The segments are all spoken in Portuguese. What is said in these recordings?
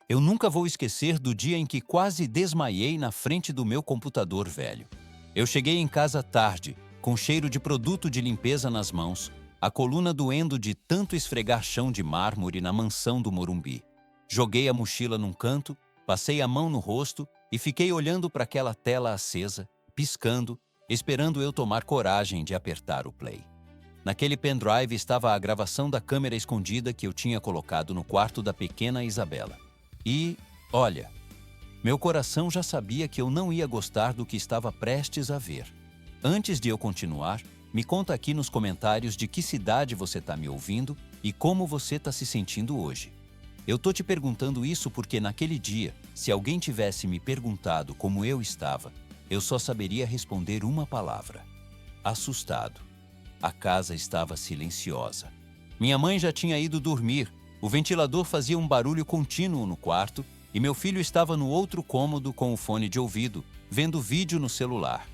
Eu nunca vou esquecer do dia em que quase desmaiei na frente do meu computador velho. Eu cheguei em casa tarde, com cheiro de produto de limpeza nas mãos, a coluna doendo de tanto esfregar chão de mármore na mansão do Morumbi. Joguei a mochila num canto, passei a mão no rosto e fiquei olhando para aquela tela acesa, piscando, esperando eu tomar coragem de apertar o play. Naquele pendrive estava a gravação da câmera escondida que eu tinha colocado no quarto da pequena Isabela. E, olha, meu coração já sabia que eu não ia gostar do que estava prestes a ver. Antes de eu continuar, me conta aqui nos comentários de que cidade você está me ouvindo e como você está se sentindo hoje. Eu tô te perguntando isso porque naquele dia, se alguém tivesse me perguntado como eu estava, eu só saberia responder uma palavra: assustado. A casa estava silenciosa. Minha mãe já tinha ido dormir, o ventilador fazia um barulho contínuo no quarto e meu filho estava no outro cômodo com o fone de ouvido, vendo vídeo no celular.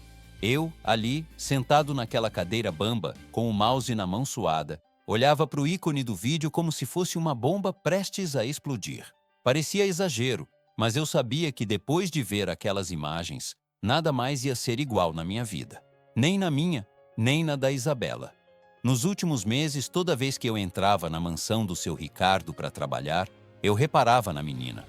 Eu, ali, sentado naquela cadeira bamba, com o mouse na mão suada, olhava para o ícone do vídeo como se fosse uma bomba prestes a explodir. Parecia exagero, mas eu sabia que depois de ver aquelas imagens, nada mais ia ser igual na minha vida. Nem na minha, nem na da Isabela. Nos últimos meses, toda vez que eu entrava na mansão do seu Ricardo para trabalhar, eu reparava na menina.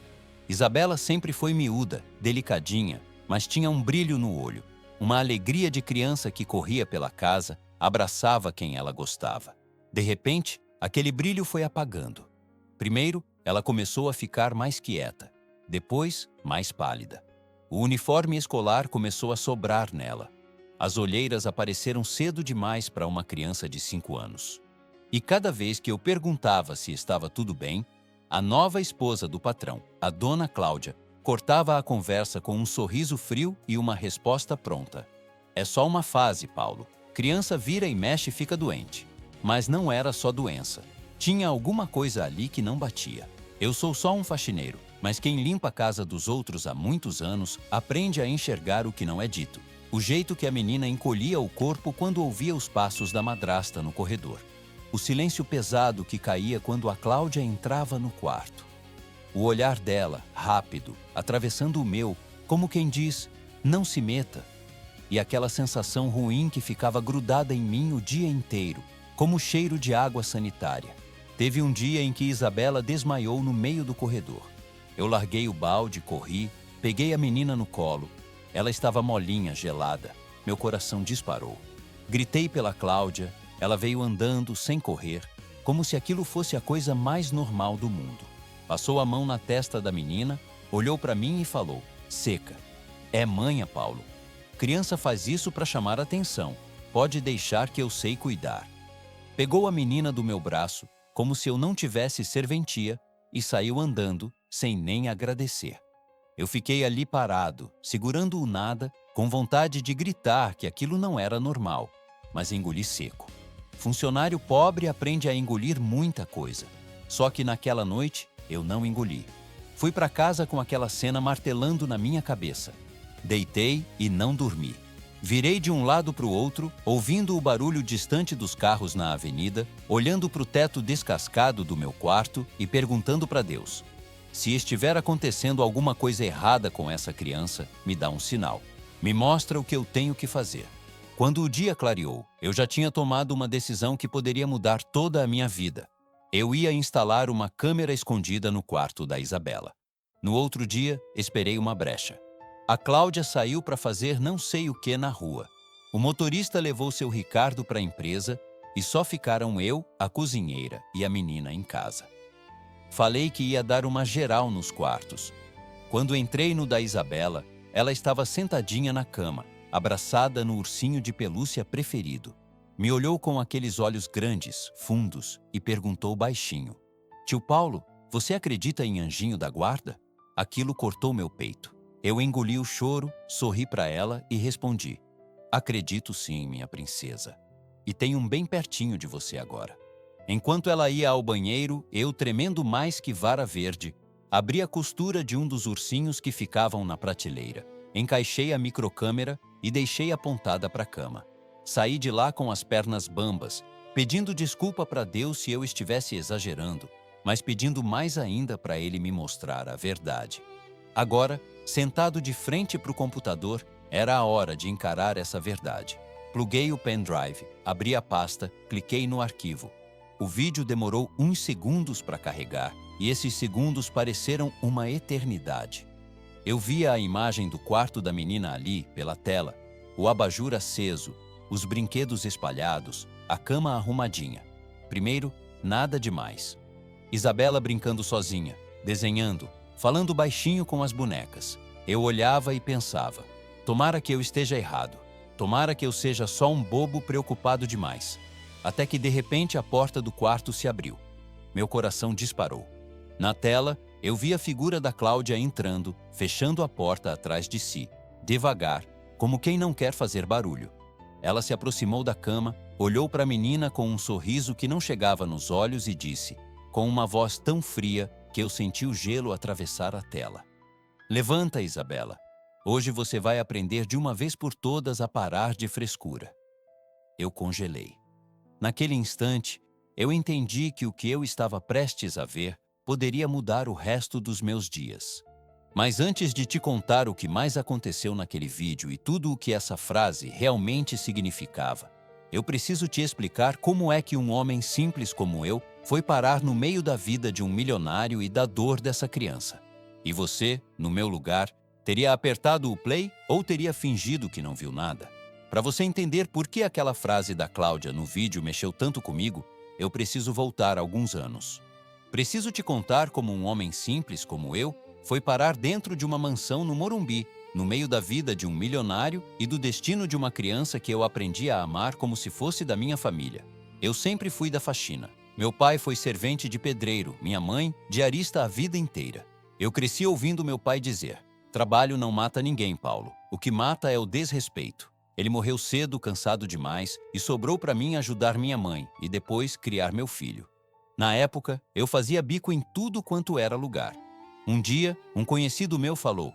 Isabela sempre foi miúda, delicadinha, mas tinha um brilho no olho, uma alegria de criança que corria pela casa, abraçava quem ela gostava. De repente, aquele brilho foi apagando. Primeiro, ela começou a ficar mais quieta, depois, mais pálida. O uniforme escolar começou a sobrar nela. As olheiras apareceram cedo demais para uma criança de 5 anos. E cada vez que eu perguntava se estava tudo bem, a nova esposa do patrão, a dona Cláudia, cortava a conversa com um sorriso frio e uma resposta pronta. É só uma fase, Paulo. Criança vira e mexe e fica doente. Mas não era só doença. Tinha alguma coisa ali que não batia. Eu sou só um faxineiro, mas quem limpa a casa dos outros há muitos anos aprende a enxergar o que não é dito. O jeito que a menina encolhia o corpo quando ouvia os passos da madrasta no corredor. O silêncio pesado que caía quando a Cláudia entrava no quarto. O olhar dela, rápido, atravessando o meu, como quem diz, não se meta. E aquela sensação ruim que ficava grudada em mim o dia inteiro, como o cheiro de água sanitária. Teve um dia em que Isabela desmaiou no meio do corredor. Eu larguei o balde, corri, peguei a menina no colo. Ela estava molinha, gelada. Meu coração disparou. Gritei pela Cláudia. Ela veio andando, sem correr, como se aquilo fosse a coisa mais normal do mundo. Passou a mão na testa da menina, olhou para mim e falou: seca. É manha, Paulo. Criança faz isso para chamar atenção. Pode deixar que eu sei cuidar. Pegou a menina do meu braço, como se eu não tivesse serventia, e saiu andando, sem nem agradecer. Eu fiquei ali parado, segurando o nada, com vontade de gritar que aquilo não era normal, mas engoli seco. Funcionário pobre aprende a engolir muita coisa. Só que naquela noite, eu não engoli. Fui para casa com aquela cena martelando na minha cabeça. Deitei e não dormi. Virei de um lado para o outro, ouvindo o barulho distante dos carros na avenida, olhando para o teto descascado do meu quarto e perguntando para Deus: se estiver acontecendo alguma coisa errada com essa criança, me dá um sinal. Me mostra o que eu tenho que fazer. Quando o dia clareou, eu já tinha tomado uma decisão que poderia mudar toda a minha vida. Eu ia instalar uma câmera escondida no quarto da Isabela. No outro dia, esperei uma brecha. A Cláudia saiu para fazer não sei o que na rua. O motorista levou seu Ricardo para a empresa e só ficaram eu, a cozinheira e a menina em casa. Falei que ia dar uma geral nos quartos. Quando entrei no da Isabela, ela estava sentadinha na cama, abraçada no ursinho de pelúcia preferido. Me olhou com aqueles olhos grandes, fundos, e perguntou baixinho: tio Paulo, você acredita em anjinho da guarda? Aquilo cortou meu peito. Eu engoli o choro, sorri para ela e respondi: acredito sim, minha princesa. E tenho um bem pertinho de você agora. Enquanto ela ia ao banheiro, eu, tremendo mais que vara verde, abri a costura de um dos ursinhos que ficavam na prateleira, encaixei a microcâmera e deixei apontada para a cama. Saí de lá com as pernas bambas, pedindo desculpa para Deus se eu estivesse exagerando, mas pedindo mais ainda para ele me mostrar a verdade. Agora, sentado de frente para o computador, era a hora de encarar essa verdade. Pluguei o pendrive, abri a pasta, cliquei no arquivo. O vídeo demorou uns segundos para carregar, e esses segundos pareceram uma eternidade. Eu via a imagem do quarto da menina ali pela tela, o abajur aceso, os brinquedos espalhados, a cama arrumadinha. Primeiro, nada demais. Isabela brincando sozinha, desenhando, falando baixinho com as bonecas. Eu olhava e pensava, tomara que eu esteja errado. Tomara que eu seja só um bobo preocupado demais. Até que de repente a porta do quarto se abriu. Meu coração disparou. Na tela, eu vi a figura da Cláudia entrando, fechando a porta atrás de si, devagar, como quem não quer fazer barulho. Ela se aproximou da cama, olhou para a menina com um sorriso que não chegava nos olhos e disse, com uma voz tão fria que eu senti o gelo atravessar a tela: "Levanta, Isabela. Hoje você vai aprender de uma vez por todas a parar de frescura." Eu congelei. Naquele instante, eu entendi que o que eu estava prestes a ver poderia mudar o resto dos meus dias. Mas antes de te contar o que mais aconteceu naquele vídeo e tudo o que essa frase realmente significava, eu preciso te explicar como é que um homem simples como eu foi parar no meio da vida de um milionário e da dor dessa criança. E você, no meu lugar, teria apertado o play ou teria fingido que não viu nada? Para você entender por que aquela frase da Cláudia no vídeo mexeu tanto comigo, eu preciso voltar alguns anos. Preciso te contar como um homem simples como eu foi parar dentro de uma mansão no Morumbi, no meio da vida de um milionário e do destino de uma criança que eu aprendi a amar como se fosse da minha família. Eu sempre fui da faxina. Meu pai foi servente de pedreiro, minha mãe, diarista a vida inteira. Eu cresci ouvindo meu pai dizer: "Trabalho não mata ninguém, Paulo. O que mata é o desrespeito." Ele morreu cedo, cansado demais, e sobrou para mim ajudar minha mãe e depois criar meu filho. Na época, eu fazia bico em tudo quanto era lugar. Um dia, um conhecido meu falou: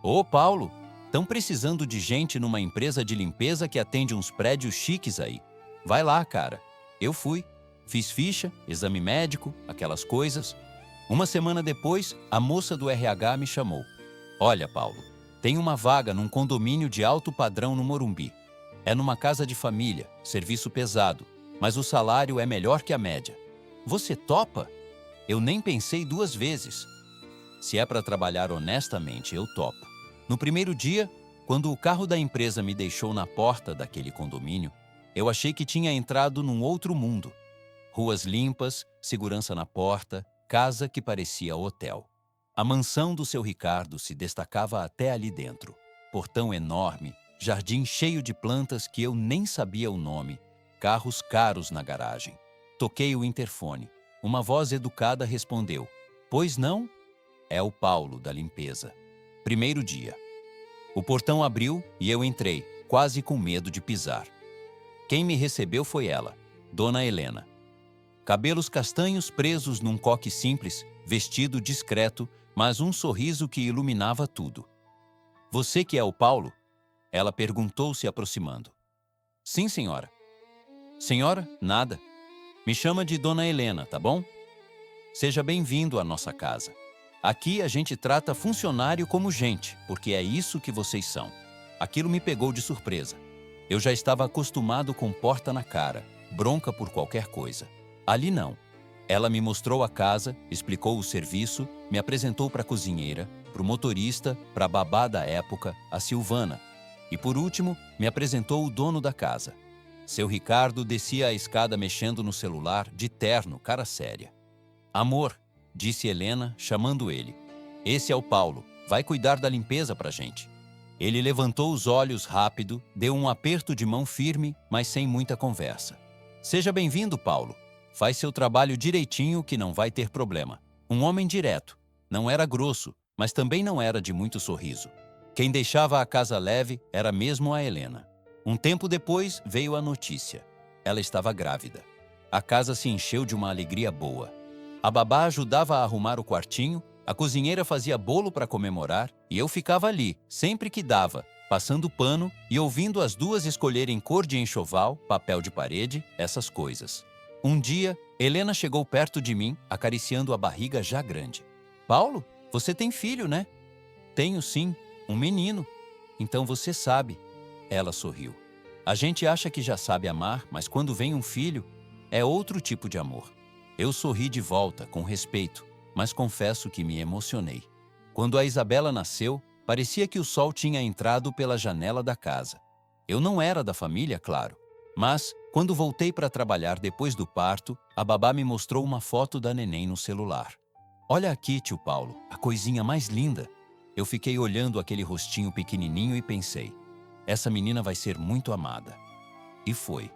"Ô, Paulo, estão precisando de gente numa empresa de limpeza que atende uns prédios chiques aí. Vai lá, cara." Eu fui, fiz ficha, exame médico, aquelas coisas. Uma semana depois, a moça do RH me chamou. "Olha, Paulo, tem uma vaga num condomínio de alto padrão no Morumbi. É numa casa de família, serviço pesado, mas o salário é melhor que a média. Você topa?" Eu nem pensei duas vezes. Se é para trabalhar honestamente, eu topo. No primeiro dia, quando o carro da empresa me deixou na porta daquele condomínio, eu achei que tinha entrado num outro mundo. Ruas limpas, segurança na porta, casa que parecia hotel. A mansão do seu Ricardo se destacava até ali dentro. Portão enorme, jardim cheio de plantas que eu nem sabia o nome, carros caros na garagem. Toquei o interfone. Uma voz educada respondeu: "Pois não?" É o Paulo, da limpeza. Primeiro dia. O portão abriu e eu entrei, quase com medo de pisar. Quem me recebeu foi ela, Dona Helena. Cabelos castanhos presos num coque simples, vestido discreto, mas um sorriso que iluminava tudo. "Você que é o Paulo?" Ela perguntou se aproximando. "Sim, senhora." "Senhora, nada. Me chama de Dona Helena, tá bom? Seja bem-vindo à nossa casa. Aqui a gente trata funcionário como gente, porque é isso que vocês são." Aquilo me pegou de surpresa. Eu já estava acostumado com porta na cara, bronca por qualquer coisa. Ali não. Ela me mostrou a casa, explicou o serviço, me apresentou para a cozinheira, para o motorista, para a babá da época, a Silvana. E por último, me apresentou o dono da casa. Seu Ricardo descia a escada mexendo no celular, de terno, cara séria. "Amor", disse Helena, chamando ele. "Esse é o Paulo, vai cuidar da limpeza pra gente." Ele levantou os olhos rápido, deu um aperto de mão firme, mas sem muita conversa. "Seja bem-vindo, Paulo. Faz seu trabalho direitinho que não vai ter problema." Um homem direto. Não era grosso, mas também não era de muito sorriso. Quem deixava a casa leve era mesmo a Helena. Um tempo depois veio a notícia. Ela estava grávida. A casa se encheu de uma alegria boa. A babá ajudava a arrumar o quartinho, a cozinheira fazia bolo para comemorar e eu ficava ali, sempre que dava, passando pano e ouvindo as duas escolherem cor de enxoval, papel de parede, essas coisas. Um dia, Helena chegou perto de mim, acariciando a barriga já grande. Paulo, você tem filho, né? Tenho sim, um menino. Então você sabe. Ela sorriu. A gente acha que já sabe amar, mas quando vem um filho, é outro tipo de amor. Eu sorri de volta, com respeito, mas confesso que me emocionei. Quando a Isabela nasceu, parecia que o sol tinha entrado pela janela da casa. Eu não era da família, claro, mas, quando voltei para trabalhar depois do parto, a babá me mostrou uma foto da neném no celular. Olha aqui, tio Paulo, a coisinha mais linda. Eu fiquei olhando aquele rostinho pequenininho e pensei, essa menina vai ser muito amada. E foi.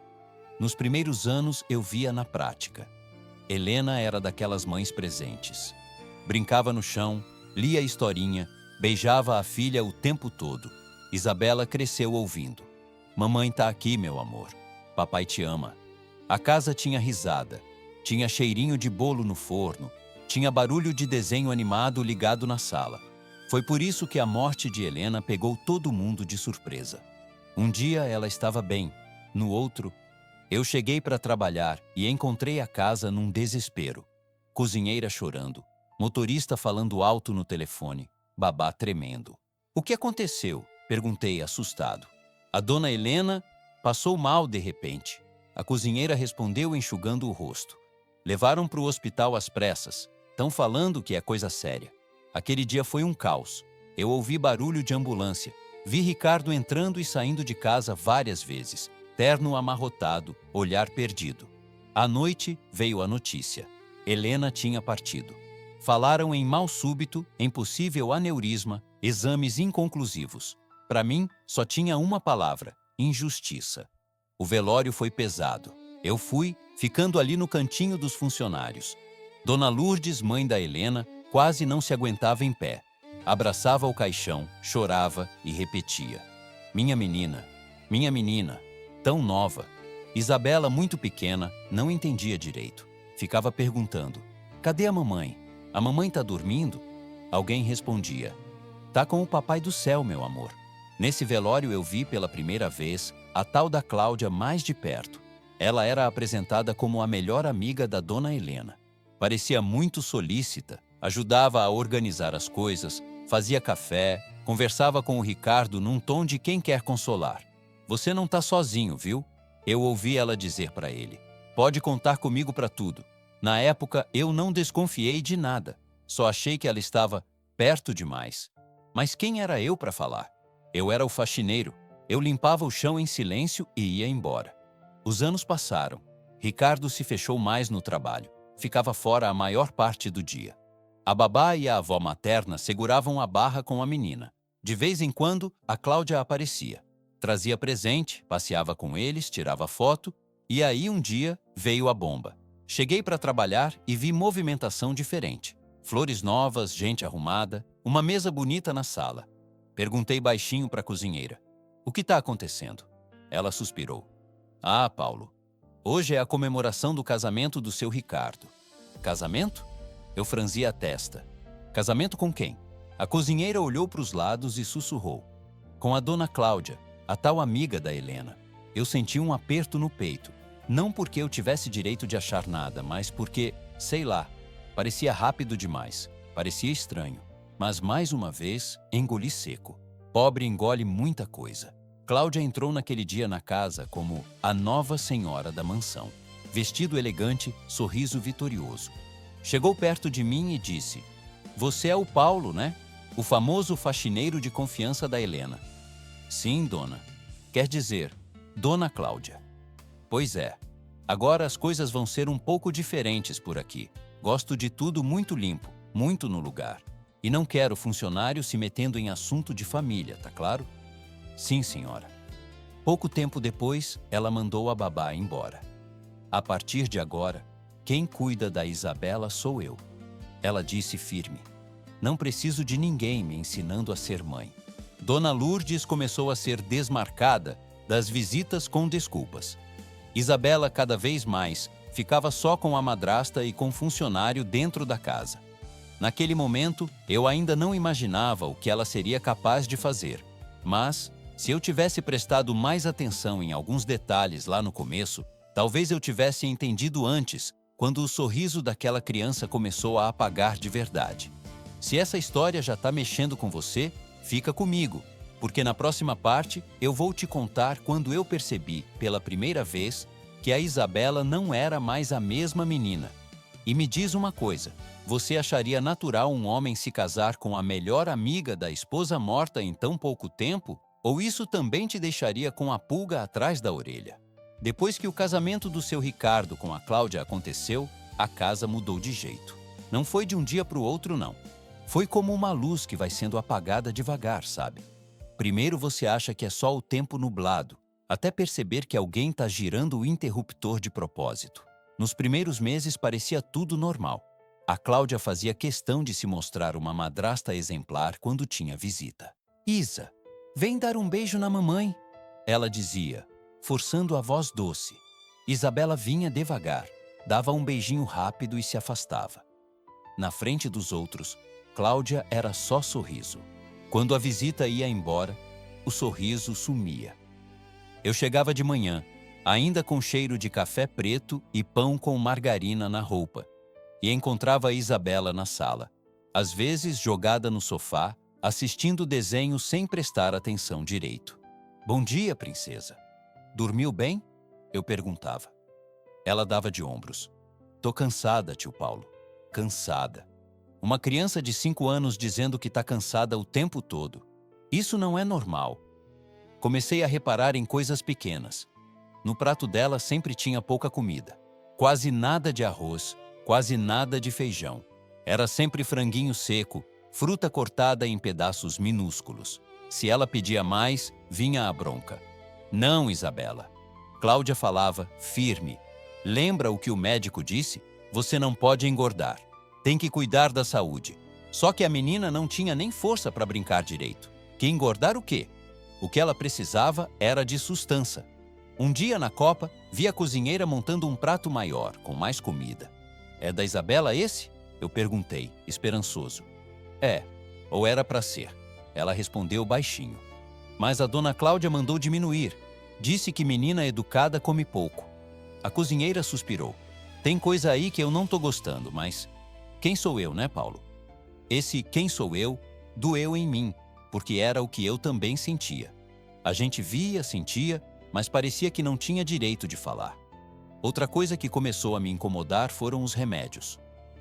Nos primeiros anos eu via na prática. Helena era daquelas mães presentes. Brincava no chão, lia historinha, beijava a filha o tempo todo. Isabela cresceu ouvindo. Mamãe tá aqui, meu amor. Papai te ama. A casa tinha risada, tinha cheirinho de bolo no forno, tinha barulho de desenho animado ligado na sala. Foi por isso que a morte de Helena pegou todo mundo de surpresa. Um dia ela estava bem, no outro, eu cheguei para trabalhar e encontrei a casa num desespero. Cozinheira chorando, motorista falando alto no telefone, babá tremendo. O que aconteceu? Perguntei assustado. A dona Helena passou mal de repente. A cozinheira respondeu enxugando o rosto. Levaram para o hospital às pressas. Estão falando que é coisa séria. Aquele dia foi um caos. Eu ouvi barulho de ambulância. Vi Ricardo entrando e saindo de casa várias vezes. Terno amarrotado, olhar perdido. À noite veio a notícia. Helena tinha partido. Falaram em mal súbito, em possível aneurisma, exames inconclusivos. Para mim, só tinha uma palavra: injustiça. O velório foi pesado. Eu fui, ficando ali no cantinho dos funcionários. Dona Lourdes, mãe da Helena, quase não se aguentava em pé. Abraçava o caixão, chorava e repetia: minha menina, tão nova. Isabela, muito pequena, não entendia direito. Ficava perguntando: cadê a mamãe? A mamãe tá dormindo? Alguém respondia: tá com o papai do céu, meu amor. Nesse velório eu vi pela primeira vez a tal da Cláudia mais de perto. Ela era apresentada como a melhor amiga da dona Helena. Parecia muito solícita, ajudava a organizar as coisas, fazia café, conversava com o Ricardo num tom de quem quer consolar. Você não tá sozinho, viu? Eu ouvi ela dizer para ele. Pode contar comigo para tudo. Na época, eu não desconfiei de nada. Só achei que ela estava perto demais. Mas quem era eu para falar? Eu era o faxineiro. Eu limpava o chão em silêncio e ia embora. Os anos passaram. Ricardo se fechou mais no trabalho. Ficava fora a maior parte do dia. A babá e a avó materna seguravam a barra com a menina. De vez em quando, a Cláudia aparecia. Trazia presente, passeava com eles, tirava foto, e aí um dia veio a bomba. Cheguei para trabalhar e vi movimentação diferente. Flores novas, gente arrumada, uma mesa bonita na sala. Perguntei baixinho para a cozinheira: o que está acontecendo? Ela suspirou. Ah, Paulo, hoje é a comemoração do casamento do seu Ricardo. Casamento? Eu franzi a testa. Casamento com quem? A cozinheira olhou para os lados e sussurrou: com a dona Cláudia, a tal amiga da Helena. Eu senti um aperto no peito. Não porque eu tivesse direito de achar nada, mas porque, sei lá, parecia rápido demais. Parecia estranho. Mas mais uma vez, engoli seco. Pobre engole muita coisa. Cláudia entrou naquele dia na casa como a nova senhora da mansão. Vestido elegante, sorriso vitorioso. Chegou perto de mim e disse: você é o Paulo, né? O famoso faxineiro de confiança da Helena. Sim, dona. Quer dizer, dona Cláudia. Pois é. Agora as coisas vão ser um pouco diferentes por aqui. Gosto de tudo muito limpo, muito no lugar. E não quero funcionário se metendo em assunto de família, tá claro? Sim, senhora. Pouco tempo depois, ela mandou a babá embora. A partir de agora, quem cuida da Isabela sou eu. Ela disse firme: não preciso de ninguém me ensinando a ser mãe. Dona Lourdes começou a ser desmarcada das visitas com desculpas. Isabela, cada vez mais, ficava só com a madrasta e com funcionário dentro da casa. Naquele momento, eu ainda não imaginava o que ela seria capaz de fazer. Mas, se eu tivesse prestado mais atenção em alguns detalhes lá no começo, talvez eu tivesse entendido antes quando o sorriso daquela criança começou a apagar de verdade. Se essa história já está mexendo com você, fica comigo, porque na próxima parte eu vou te contar quando eu percebi, pela primeira vez, que a Isabela não era mais a mesma menina. E me diz uma coisa, você acharia natural um homem se casar com a melhor amiga da esposa morta em tão pouco tempo? Ou isso também te deixaria com a pulga atrás da orelha? Depois que o casamento do seu Ricardo com a Cláudia aconteceu, a casa mudou de jeito. Não foi de um dia para o outro, não. Foi como uma luz que vai sendo apagada devagar, sabe? Primeiro você acha que é só o tempo nublado, até perceber que alguém está girando o interruptor de propósito. Nos primeiros meses parecia tudo normal. A Cláudia fazia questão de se mostrar uma madrasta exemplar quando tinha visita. Isa, vem dar um beijo na mamãe, ela dizia, forçando a voz doce. Isabela vinha devagar, dava um beijinho rápido e se afastava. Na frente dos outros, Cláudia era só sorriso. Quando a visita ia embora, o sorriso sumia. Eu chegava de manhã, ainda com cheiro de café preto e pão com margarina na roupa, e encontrava a Isabela na sala, às vezes jogada no sofá, assistindo desenho sem prestar atenção direito. Bom dia, princesa. Dormiu bem? Eu perguntava. Ela dava de ombros. Tô cansada, tio Paulo. Cansada. Uma criança de 5 anos dizendo que tá cansada o tempo todo. Isso não é normal. Comecei a reparar em coisas pequenas. No prato dela sempre tinha pouca comida. Quase nada de arroz, quase nada de feijão. Era sempre franguinho seco, fruta cortada em pedaços minúsculos. Se ela pedia mais, vinha a bronca. Não, Isabela. Cláudia falava, firme. Lembra o que o médico disse? Você não pode engordar. Tem que cuidar da saúde. Só que a menina não tinha nem força para brincar direito. Que engordar o quê? O que ela precisava era de sustância. Um dia na Copa, vi a cozinheira montando um prato maior, com mais comida. É da Isabela esse? Eu perguntei, esperançoso. É, ou era para ser. Ela respondeu baixinho. Mas a dona Cláudia mandou diminuir. Disse que menina educada come pouco. A cozinheira suspirou. Tem coisa aí que eu não tô gostando, mas... Quem sou eu, né, Paulo? Esse quem sou eu doeu em mim, porque era o que eu também sentia. A gente via, sentia, mas parecia que não tinha direito de falar. Outra coisa que começou a me incomodar foram os remédios.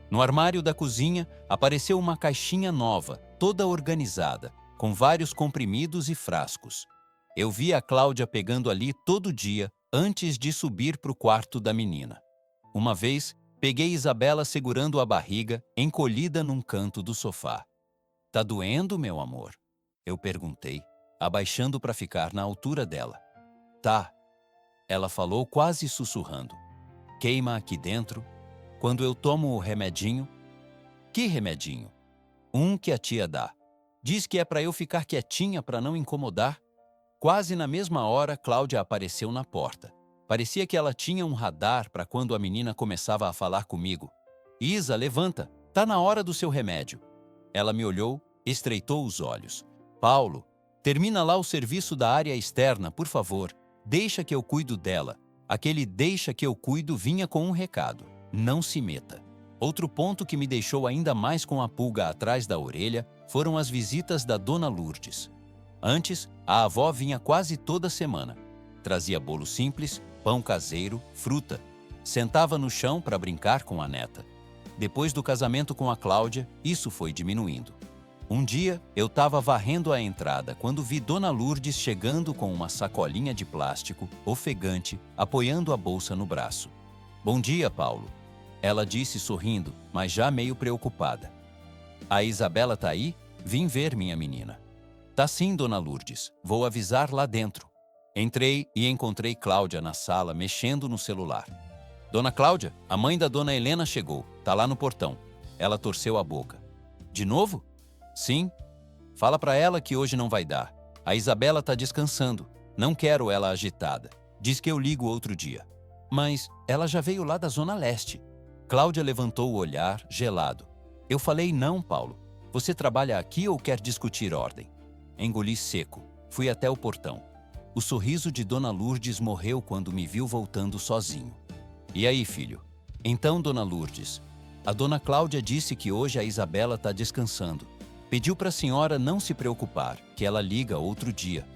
No armário da cozinha apareceu uma caixinha nova, toda organizada, com vários comprimidos e frascos. Eu via a Cláudia pegando ali todo dia antes de subir para o quarto da menina. Uma vez, peguei Isabela segurando a barriga, encolhida num canto do sofá. Tá doendo, meu amor? Eu perguntei, abaixando para ficar na altura dela. Tá, ela falou quase sussurrando. Queima aqui dentro. Quando eu tomo o remedinho... Que remedinho? Um que a tia dá. Diz que é para eu ficar quietinha para não incomodar. Quase na mesma hora, Cláudia apareceu na porta. Parecia que ela tinha um radar para quando a menina começava a falar comigo. Isa, levanta, tá na hora do seu remédio. Ela me olhou, estreitou os olhos. Paulo, termina lá o serviço da área externa, por favor. Deixa que eu cuido dela. Aquele deixa que eu cuido vinha com um recado. Não se meta. Outro ponto que me deixou ainda mais com a pulga atrás da orelha foram as visitas da Dona Lourdes. Antes, a avó vinha quase toda semana. Trazia bolo simples, pão caseiro, fruta. Sentava no chão para brincar com a neta. Depois do casamento com a Cláudia, isso foi diminuindo. Um dia, eu estava varrendo a entrada quando vi Dona Lourdes chegando com uma sacolinha de plástico, ofegante, apoiando a bolsa no braço. Bom dia, Paulo. Ela disse sorrindo, mas já meio preocupada. A Isabela tá aí? Vim ver minha menina. Tá sim, Dona Lourdes. Vou avisar lá dentro. Entrei e encontrei Cláudia na sala, mexendo no celular. Dona Cláudia, a mãe da Dona Helena chegou. Tá lá no portão. Ela torceu a boca. De novo? Sim. Fala pra ela que hoje não vai dar. A Isabela tá descansando. Não quero ela agitada. Diz que eu ligo outro dia. Mas ela já veio lá da Zona Leste. Cláudia levantou o olhar, gelado. Eu falei não, Paulo. Você trabalha aqui ou quer discutir ordem? Engoli seco. Fui até o portão. O sorriso de Dona Lourdes morreu quando me viu voltando sozinho. E aí, filho? Então, dona Lourdes, a dona Cláudia disse que hoje a Isabela está descansando. Pediu para a senhora não se preocupar, que ela liga outro dia.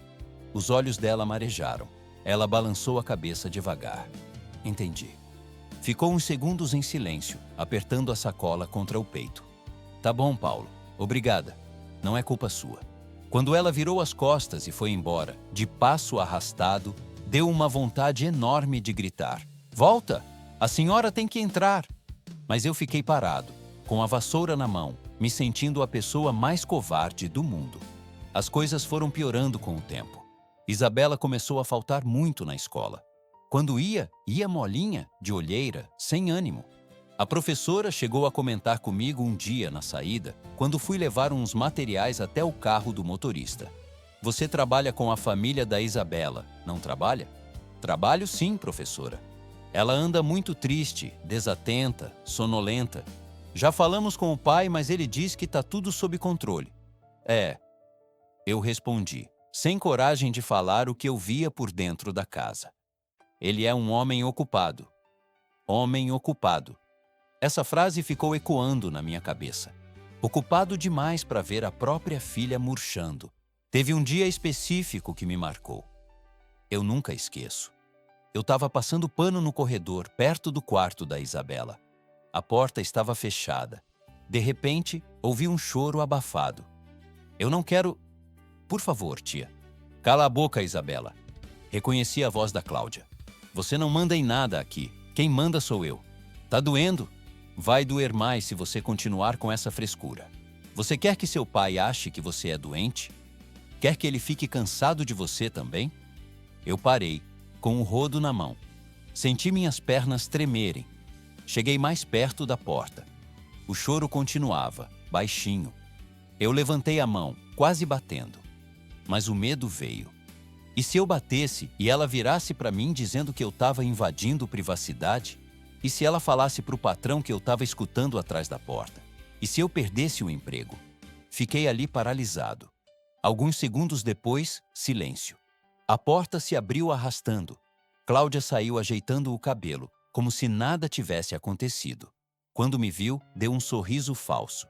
Os olhos dela marejaram. Ela balançou a cabeça devagar. Entendi. Ficou uns segundos em silêncio, apertando a sacola contra o peito. Tá bom, Paulo. Obrigada. Não é culpa sua. Quando ela virou as costas e foi embora, de passo arrastado, deu uma vontade enorme de gritar. Volta! A senhora tem que entrar! Mas eu fiquei parado, com a vassoura na mão, me sentindo a pessoa mais covarde do mundo. As coisas foram piorando com o tempo. Isabela começou a faltar muito na escola. Quando ia molinha, de olheira, sem ânimo. A professora chegou a comentar comigo um dia na saída, quando fui levar uns materiais até o carro do motorista. Você trabalha com a família da Isabela, não trabalha? Trabalho sim, professora. Ela anda muito triste, desatenta, sonolenta. Já falamos com o pai, mas ele diz que está tudo sob controle. Eu respondi, sem coragem de falar o que eu via por dentro da casa. Ele é um homem ocupado. Homem ocupado. Essa frase ficou ecoando na minha cabeça. Ocupado demais para ver a própria filha murchando. Teve um dia específico que me marcou. Eu nunca esqueço. Eu estava passando pano no corredor, perto do quarto da Isabela. A porta estava fechada. De repente, ouvi um choro abafado. Eu não quero... Por favor, tia. Cala a boca, Isabela. Reconheci a voz da Cláudia. Você não manda em nada aqui. Quem manda sou eu. Tá doendo? Vai doer mais se você continuar com essa frescura. Você quer que seu pai ache que você é doente? Quer que ele fique cansado de você também? Eu parei, com o rodo na mão. Senti minhas pernas tremerem. Cheguei mais perto da porta. O choro continuava, baixinho. Eu levantei a mão, quase batendo. Mas o medo veio. E se eu batesse e ela virasse para mim dizendo que eu estava invadindo privacidade? E se ela falasse para o patrão que eu estava escutando atrás da porta? E se eu perdesse o emprego? Fiquei ali paralisado. Alguns segundos depois, silêncio. A porta se abriu arrastando. Cláudia saiu ajeitando o cabelo, como se nada tivesse acontecido. Quando me viu, deu um sorriso falso.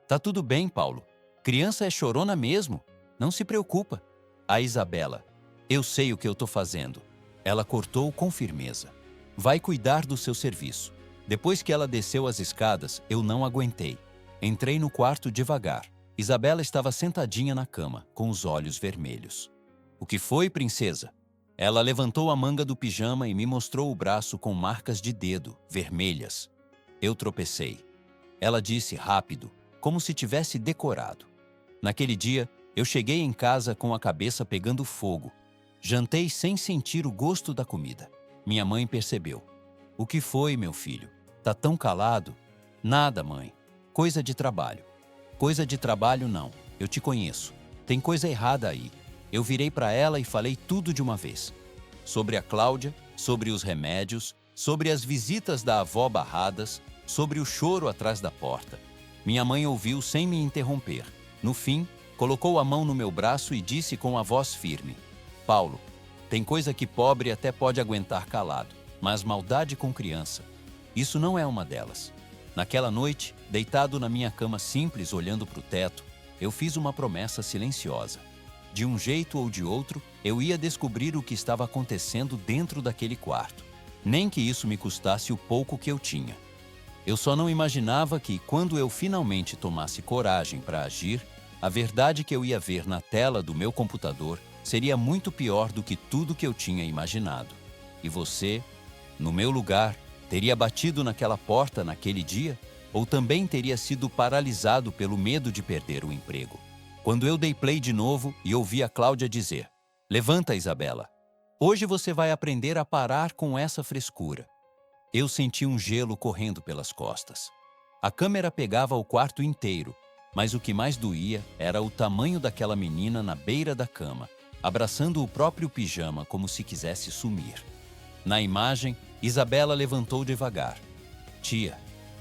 Tá tudo bem, Paulo. Criança é chorona mesmo. Não se preocupa. A Isabela. Eu sei o que eu tô fazendo. Ela cortou com firmeza. Vai cuidar do seu serviço. Depois que ela desceu as escadas, eu não aguentei. Entrei no quarto devagar. Isabela estava sentadinha na cama, com os olhos vermelhos. O que foi, princesa? Ela levantou a manga do pijama e me mostrou o braço com marcas de dedo, vermelhas. Eu tropecei. Ela disse rápido, como se tivesse decorado. Naquele dia, eu cheguei em casa com a cabeça pegando fogo. Jantei sem sentir o gosto da comida. Minha mãe percebeu. O que foi, meu filho? Tá tão calado? Nada, mãe. Coisa de trabalho. Coisa de trabalho não. Eu te conheço. Tem coisa errada aí. Eu virei para ela e falei tudo de uma vez. Sobre a Cláudia, sobre os remédios, sobre as visitas da avó barradas, sobre o choro atrás da porta. Minha mãe ouviu sem me interromper. No fim, colocou a mão no meu braço e disse com a voz firme: Paulo, tem coisa que pobre até pode aguentar calado, mas maldade com criança, isso não é uma delas. Naquela noite, deitado na minha cama simples olhando para o teto, eu fiz uma promessa silenciosa. De um jeito ou de outro, eu ia descobrir o que estava acontecendo dentro daquele quarto. Nem que isso me custasse o pouco que eu tinha. Eu só não imaginava que, quando eu finalmente tomasse coragem para agir, a verdade que eu ia ver na tela do meu computador seria muito pior do que tudo que eu tinha imaginado. E você, no meu lugar, teria batido naquela porta naquele dia? Ou também teria sido paralisado pelo medo de perder o emprego? Quando eu dei play de novo e ouvi a Cláudia dizer: Levanta, Isabela. Hoje você vai aprender a parar com essa frescura. Eu senti um gelo correndo pelas costas. A câmera pegava o quarto inteiro, mas o que mais doía era o tamanho daquela menina na beira da cama, abraçando o próprio pijama como se quisesse sumir. Na imagem, Isabela levantou devagar. Tia,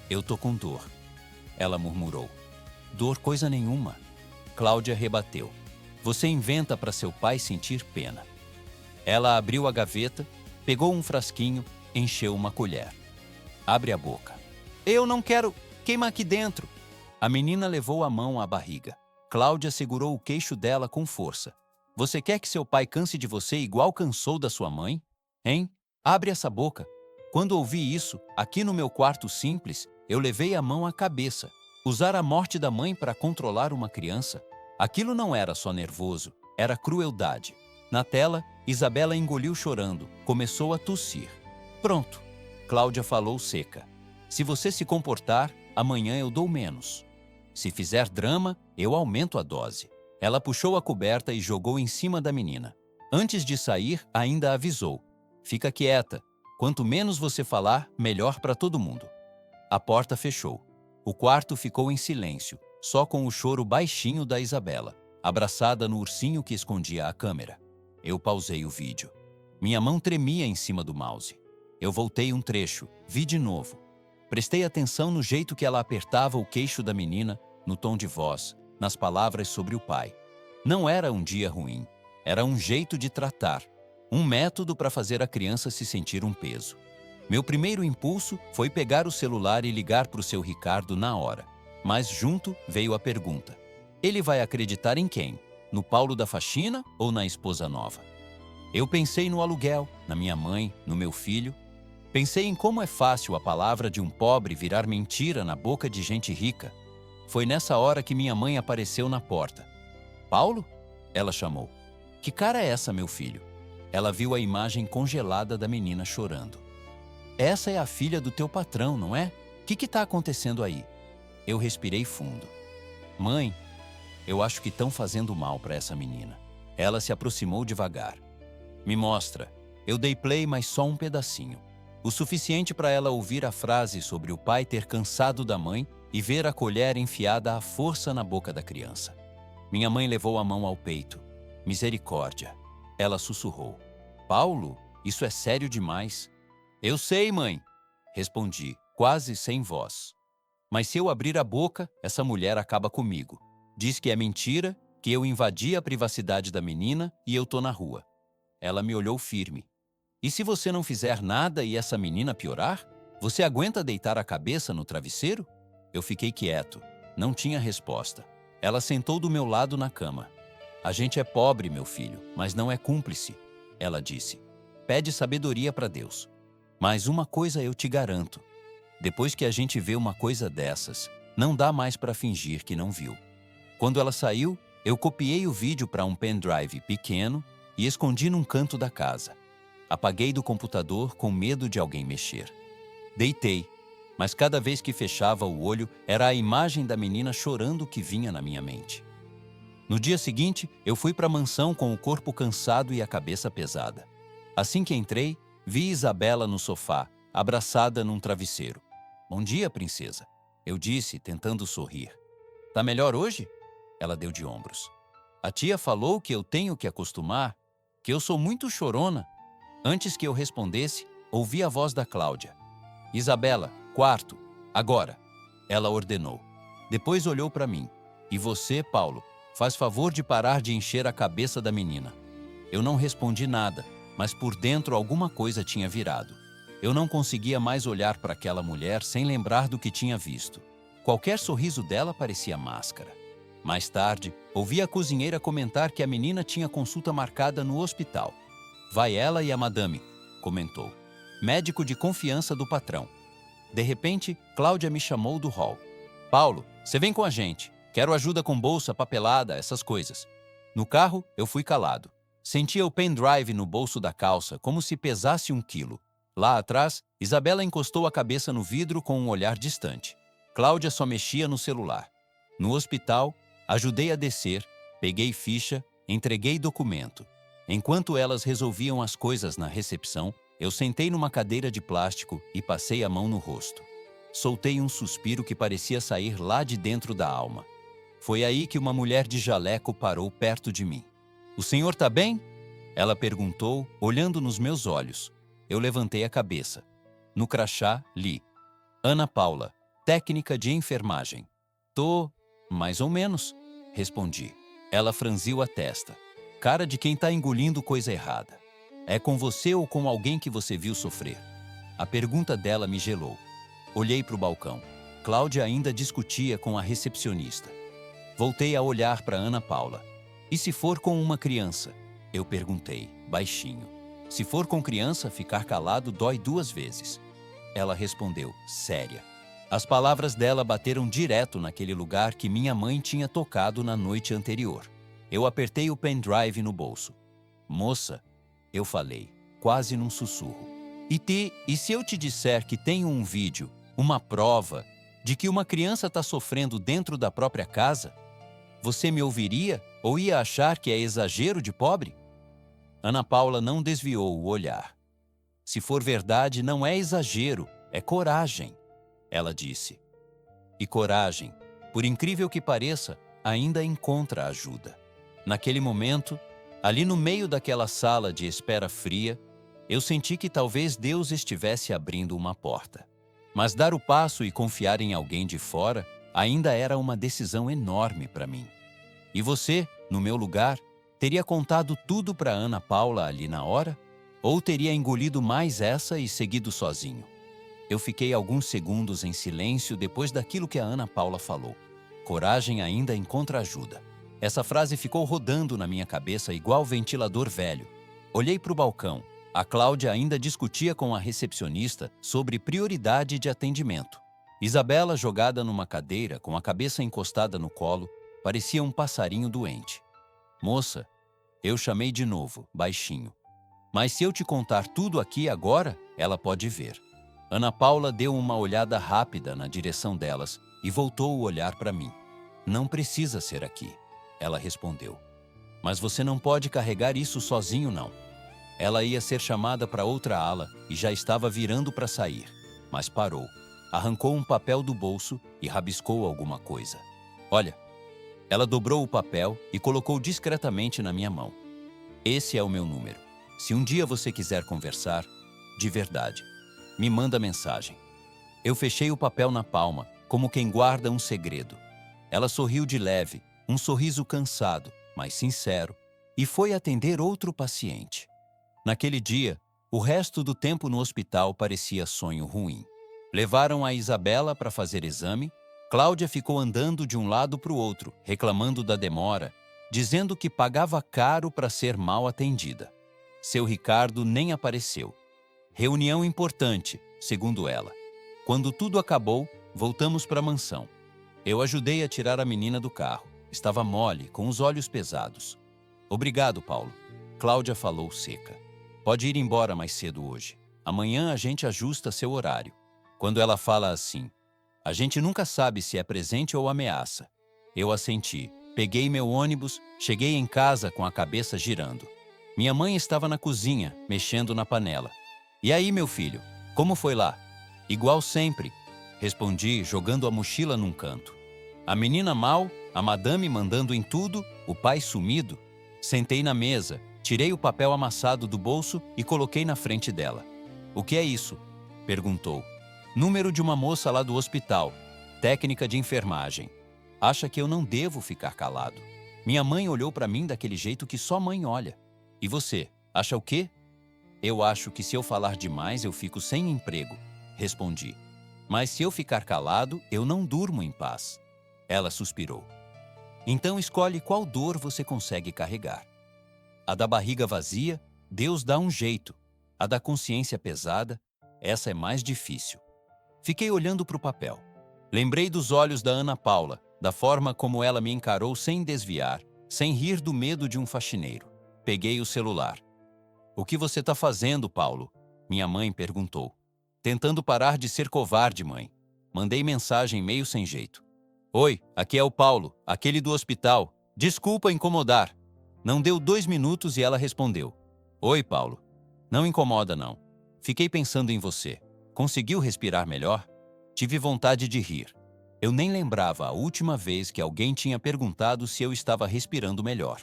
eu tô com dor. Ela murmurou. Dor coisa nenhuma. Cláudia rebateu. Você inventa para seu pai sentir pena. Ela abriu a gaveta, pegou um frasquinho, encheu uma colher. Abre a boca. Eu não quero. Queima aqui dentro. A menina levou a mão à barriga. Cláudia segurou o queixo dela com força. Você quer que seu pai canse de você igual cansou da sua mãe? Hein? Abre essa boca. Quando ouvi isso, aqui no meu quarto simples, eu levei a mão à cabeça. Usar a morte da mãe para controlar uma criança? Aquilo não era só nervoso, era crueldade. Na tela, Isabela engoliu chorando, começou a tossir. Pronto, Cláudia falou seca. Se você se comportar, amanhã eu dou menos. Se fizer drama, eu aumento a dose. Ela puxou a coberta e jogou em cima da menina. Antes de sair, ainda avisou. Fica quieta. Quanto menos você falar, melhor para todo mundo. A porta fechou. O quarto ficou em silêncio, só com o choro baixinho da Isabela, abraçada no ursinho que escondia a câmera. Eu pausei o vídeo. Minha mão tremia em cima do mouse. Eu voltei um trecho, vi de novo. Prestei atenção no jeito que ela apertava o queixo da menina, no tom de voz, nas palavras sobre o pai. Não era um dia ruim, era um jeito de tratar, um método para fazer a criança se sentir um peso. Meu primeiro impulso foi pegar o celular e ligar para o seu Ricardo na hora. Mas junto veio a pergunta. Ele vai acreditar em quem? No Paulo da faxina ou na esposa nova? Eu pensei no aluguel, na minha mãe, no meu filho. Pensei em como é fácil a palavra de um pobre virar mentira na boca de gente rica. Foi nessa hora que minha mãe apareceu na porta. Paulo? Ela chamou. Que cara é essa, meu filho? Ela viu a imagem congelada da menina chorando. Essa é a filha do teu patrão, não é? O que está acontecendo aí? Eu respirei fundo. Mãe, eu acho que estão fazendo mal para essa menina. Ela se aproximou devagar. Me mostra. Eu dei play, mas só um pedacinho. O suficiente para ela ouvir a frase sobre o pai ter cansado da mãe e ver a colher enfiada à força na boca da criança. Minha mãe levou a mão ao peito. Misericórdia. Ela sussurrou. Paulo, isso é sério demais. Eu sei, mãe, respondi, quase sem voz. Mas se eu abrir a boca, essa mulher acaba comigo. Diz que é mentira, que eu invadi a privacidade da menina e eu tô na rua. Ela me olhou firme. E se você não fizer nada e essa menina piorar? Você aguenta deitar a cabeça no travesseiro? Eu fiquei quieto. Não tinha resposta. Ela sentou do meu lado na cama. A gente é pobre, meu filho, mas não é cúmplice. Ela disse. Pede sabedoria para Deus. Mas uma coisa eu te garanto. Depois que a gente vê uma coisa dessas, não dá mais para fingir que não viu. Quando ela saiu, eu copiei o vídeo para um pendrive pequeno e escondi num canto da casa. Apaguei do computador com medo de alguém mexer. Deitei, mas cada vez que fechava o olho era a imagem da menina chorando que vinha na minha mente. No dia seguinte, eu fui para a mansão com o corpo cansado e a cabeça pesada. Assim que entrei, vi Isabela no sofá, abraçada num travesseiro. Bom dia, princesa, eu disse, tentando sorrir. Tá melhor hoje? Ela deu de ombros. A tia falou que eu tenho que acostumar, que eu sou muito chorona. Antes que eu respondesse, ouvi a voz da Cláudia. Isabela, quarto, agora. Ela ordenou. Depois olhou para mim. E você, Paulo, faz favor de parar de encher a cabeça da menina. Eu não respondi nada, mas por dentro alguma coisa tinha virado. Eu não conseguia mais olhar para aquela mulher sem lembrar do que tinha visto. Qualquer sorriso dela parecia máscara. Mais tarde, ouvi a cozinheira comentar que a menina tinha consulta marcada no hospital. Vai ela e a madame, comentou. Médico de confiança do patrão. De repente, Cláudia me chamou do hall. Paulo, você vem com a gente. Quero ajuda com bolsa, papelada, essas coisas. No carro, eu fui calado. Sentia o pendrive no bolso da calça, como se pesasse 1 quilo. Lá atrás, Isabela encostou a cabeça no vidro com um olhar distante. Cláudia só mexia no celular. No hospital, ajudei a descer, peguei ficha, entreguei documento. Enquanto elas resolviam as coisas na recepção, eu sentei numa cadeira de plástico e passei a mão no rosto. Soltei um suspiro que parecia sair lá de dentro da alma. Foi aí que uma mulher de jaleco parou perto de mim. O senhor tá bem? Ela perguntou, olhando nos meus olhos. Eu levantei a cabeça. No crachá, li. Ana Paula, técnica de enfermagem. Tô, mais ou menos, respondi. Ela franziu a testa. Cara de quem tá engolindo coisa errada. É com você ou com alguém que você viu sofrer? A pergunta dela me gelou. Olhei para o balcão. Cláudia ainda discutia com a recepcionista. Voltei a olhar para Ana Paula. E se for com uma criança? Eu perguntei, baixinho. Se for com criança, ficar calado dói 2 vezes. Ela respondeu, séria. As palavras dela bateram direto naquele lugar que minha mãe tinha tocado na noite anterior. Eu apertei o pendrive no bolso. Moça, eu falei, quase num sussurro. E se eu te disser que tenho um vídeo, uma prova, de que uma criança está sofrendo dentro da própria casa? Você me ouviria ou ia achar que é exagero de pobre? Ana Paula não desviou o olhar. Se for verdade, não é exagero, é coragem, ela disse. E coragem, por incrível que pareça, ainda encontra ajuda. Naquele momento, ali no meio daquela sala de espera fria, eu senti que talvez Deus estivesse abrindo uma porta. Mas dar o passo e confiar em alguém de fora ainda era uma decisão enorme para mim. E você, no meu lugar, teria contado tudo para Ana Paula ali na hora? Ou teria engolido mais essa e seguido sozinho? Eu fiquei alguns segundos em silêncio depois daquilo que a Ana Paula falou. Coragem ainda encontra ajuda. Essa frase ficou rodando na minha cabeça igual ventilador velho. Olhei para o balcão. A Cláudia ainda discutia com a recepcionista sobre prioridade de atendimento. Isabela, jogada numa cadeira, com a cabeça encostada no colo, parecia um passarinho doente. Moça, eu chamei de novo, baixinho. Mas se eu te contar tudo aqui agora, ela pode ver. Ana Paula deu uma olhada rápida na direção delas e voltou o olhar para mim. Não precisa ser aqui, ela respondeu. Mas você não pode carregar isso sozinho, não. Ela ia ser chamada para outra ala e já estava virando para sair, mas parou. Arrancou um papel do bolso e rabiscou alguma coisa. Olha, ela dobrou o papel e colocou discretamente na minha mão. Esse é o meu número. Se um dia você quiser conversar, de verdade, me manda mensagem. Eu fechei o papel na palma, como quem guarda um segredo. Ela sorriu de leve, um sorriso cansado, mas sincero, e foi atender outro paciente. Naquele dia, o resto do tempo no hospital parecia sonho ruim. Levaram a Isabela para fazer exame. Cláudia ficou andando de um lado para o outro, reclamando da demora, dizendo que pagava caro para ser mal atendida. Seu Ricardo nem apareceu. Reunião importante, segundo ela. Quando tudo acabou, voltamos para a mansão. Eu ajudei a tirar a menina do carro. Estava mole, com os olhos pesados. Obrigado, Paulo. Cláudia falou seca. Pode ir embora mais cedo hoje. Amanhã a gente ajusta seu horário. Quando ela fala assim, a gente nunca sabe se é presente ou ameaça. Eu assenti. Peguei meu ônibus, cheguei em casa com a cabeça girando. Minha mãe estava na cozinha, mexendo na panela. E aí, meu filho, como foi lá? Igual sempre, respondi, jogando a mochila num canto. A menina mal, a madame mandando em tudo, o pai sumido. Sentei na mesa, tirei o papel amassado do bolso e coloquei na frente dela. O que é isso? Perguntou. Número de uma moça lá do hospital, técnica de enfermagem. Acha que eu não devo ficar calado. Minha mãe olhou para mim daquele jeito que só mãe olha. E você, acha o quê? Eu acho que se eu falar demais eu fico sem emprego, respondi. Mas se eu ficar calado, eu não durmo em paz. Ela suspirou. Então escolhe qual dor você consegue carregar. A da barriga vazia, Deus dá um jeito. A da consciência pesada, essa é mais difícil. Fiquei olhando para o papel. Lembrei dos olhos da Ana Paula, da forma como ela me encarou sem desviar, sem rir do medo de um faxineiro. Peguei o celular. O que você está fazendo, Paulo? Minha mãe perguntou. Tentando parar de ser covarde, mãe. Mandei mensagem meio sem jeito. Oi, aqui é o Paulo, aquele do hospital. Desculpa incomodar. Não deu 2 minutos e ela respondeu. Oi, Paulo. Não incomoda, não. Fiquei pensando em você. Conseguiu respirar melhor? Tive vontade de rir. Eu nem lembrava a última vez que alguém tinha perguntado se eu estava respirando melhor.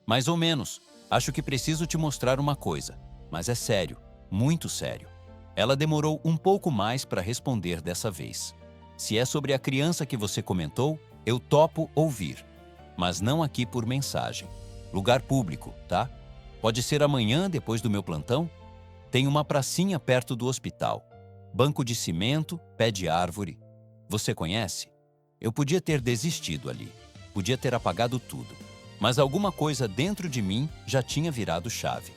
Mais ou menos. Acho que preciso te mostrar uma coisa. Mas é sério, muito sério. Ela demorou um pouco mais para responder dessa vez. Se é sobre a criança que você comentou, eu topo ouvir. Mas não aqui por mensagem. Lugar público, tá? Pode ser amanhã, depois do meu plantão? Tem uma pracinha perto do hospital. banco de cimento, pé de árvore. Você conhece? Eu podia ter desistido ali. Podia ter apagado tudo. Mas alguma coisa dentro de mim já tinha virado chave.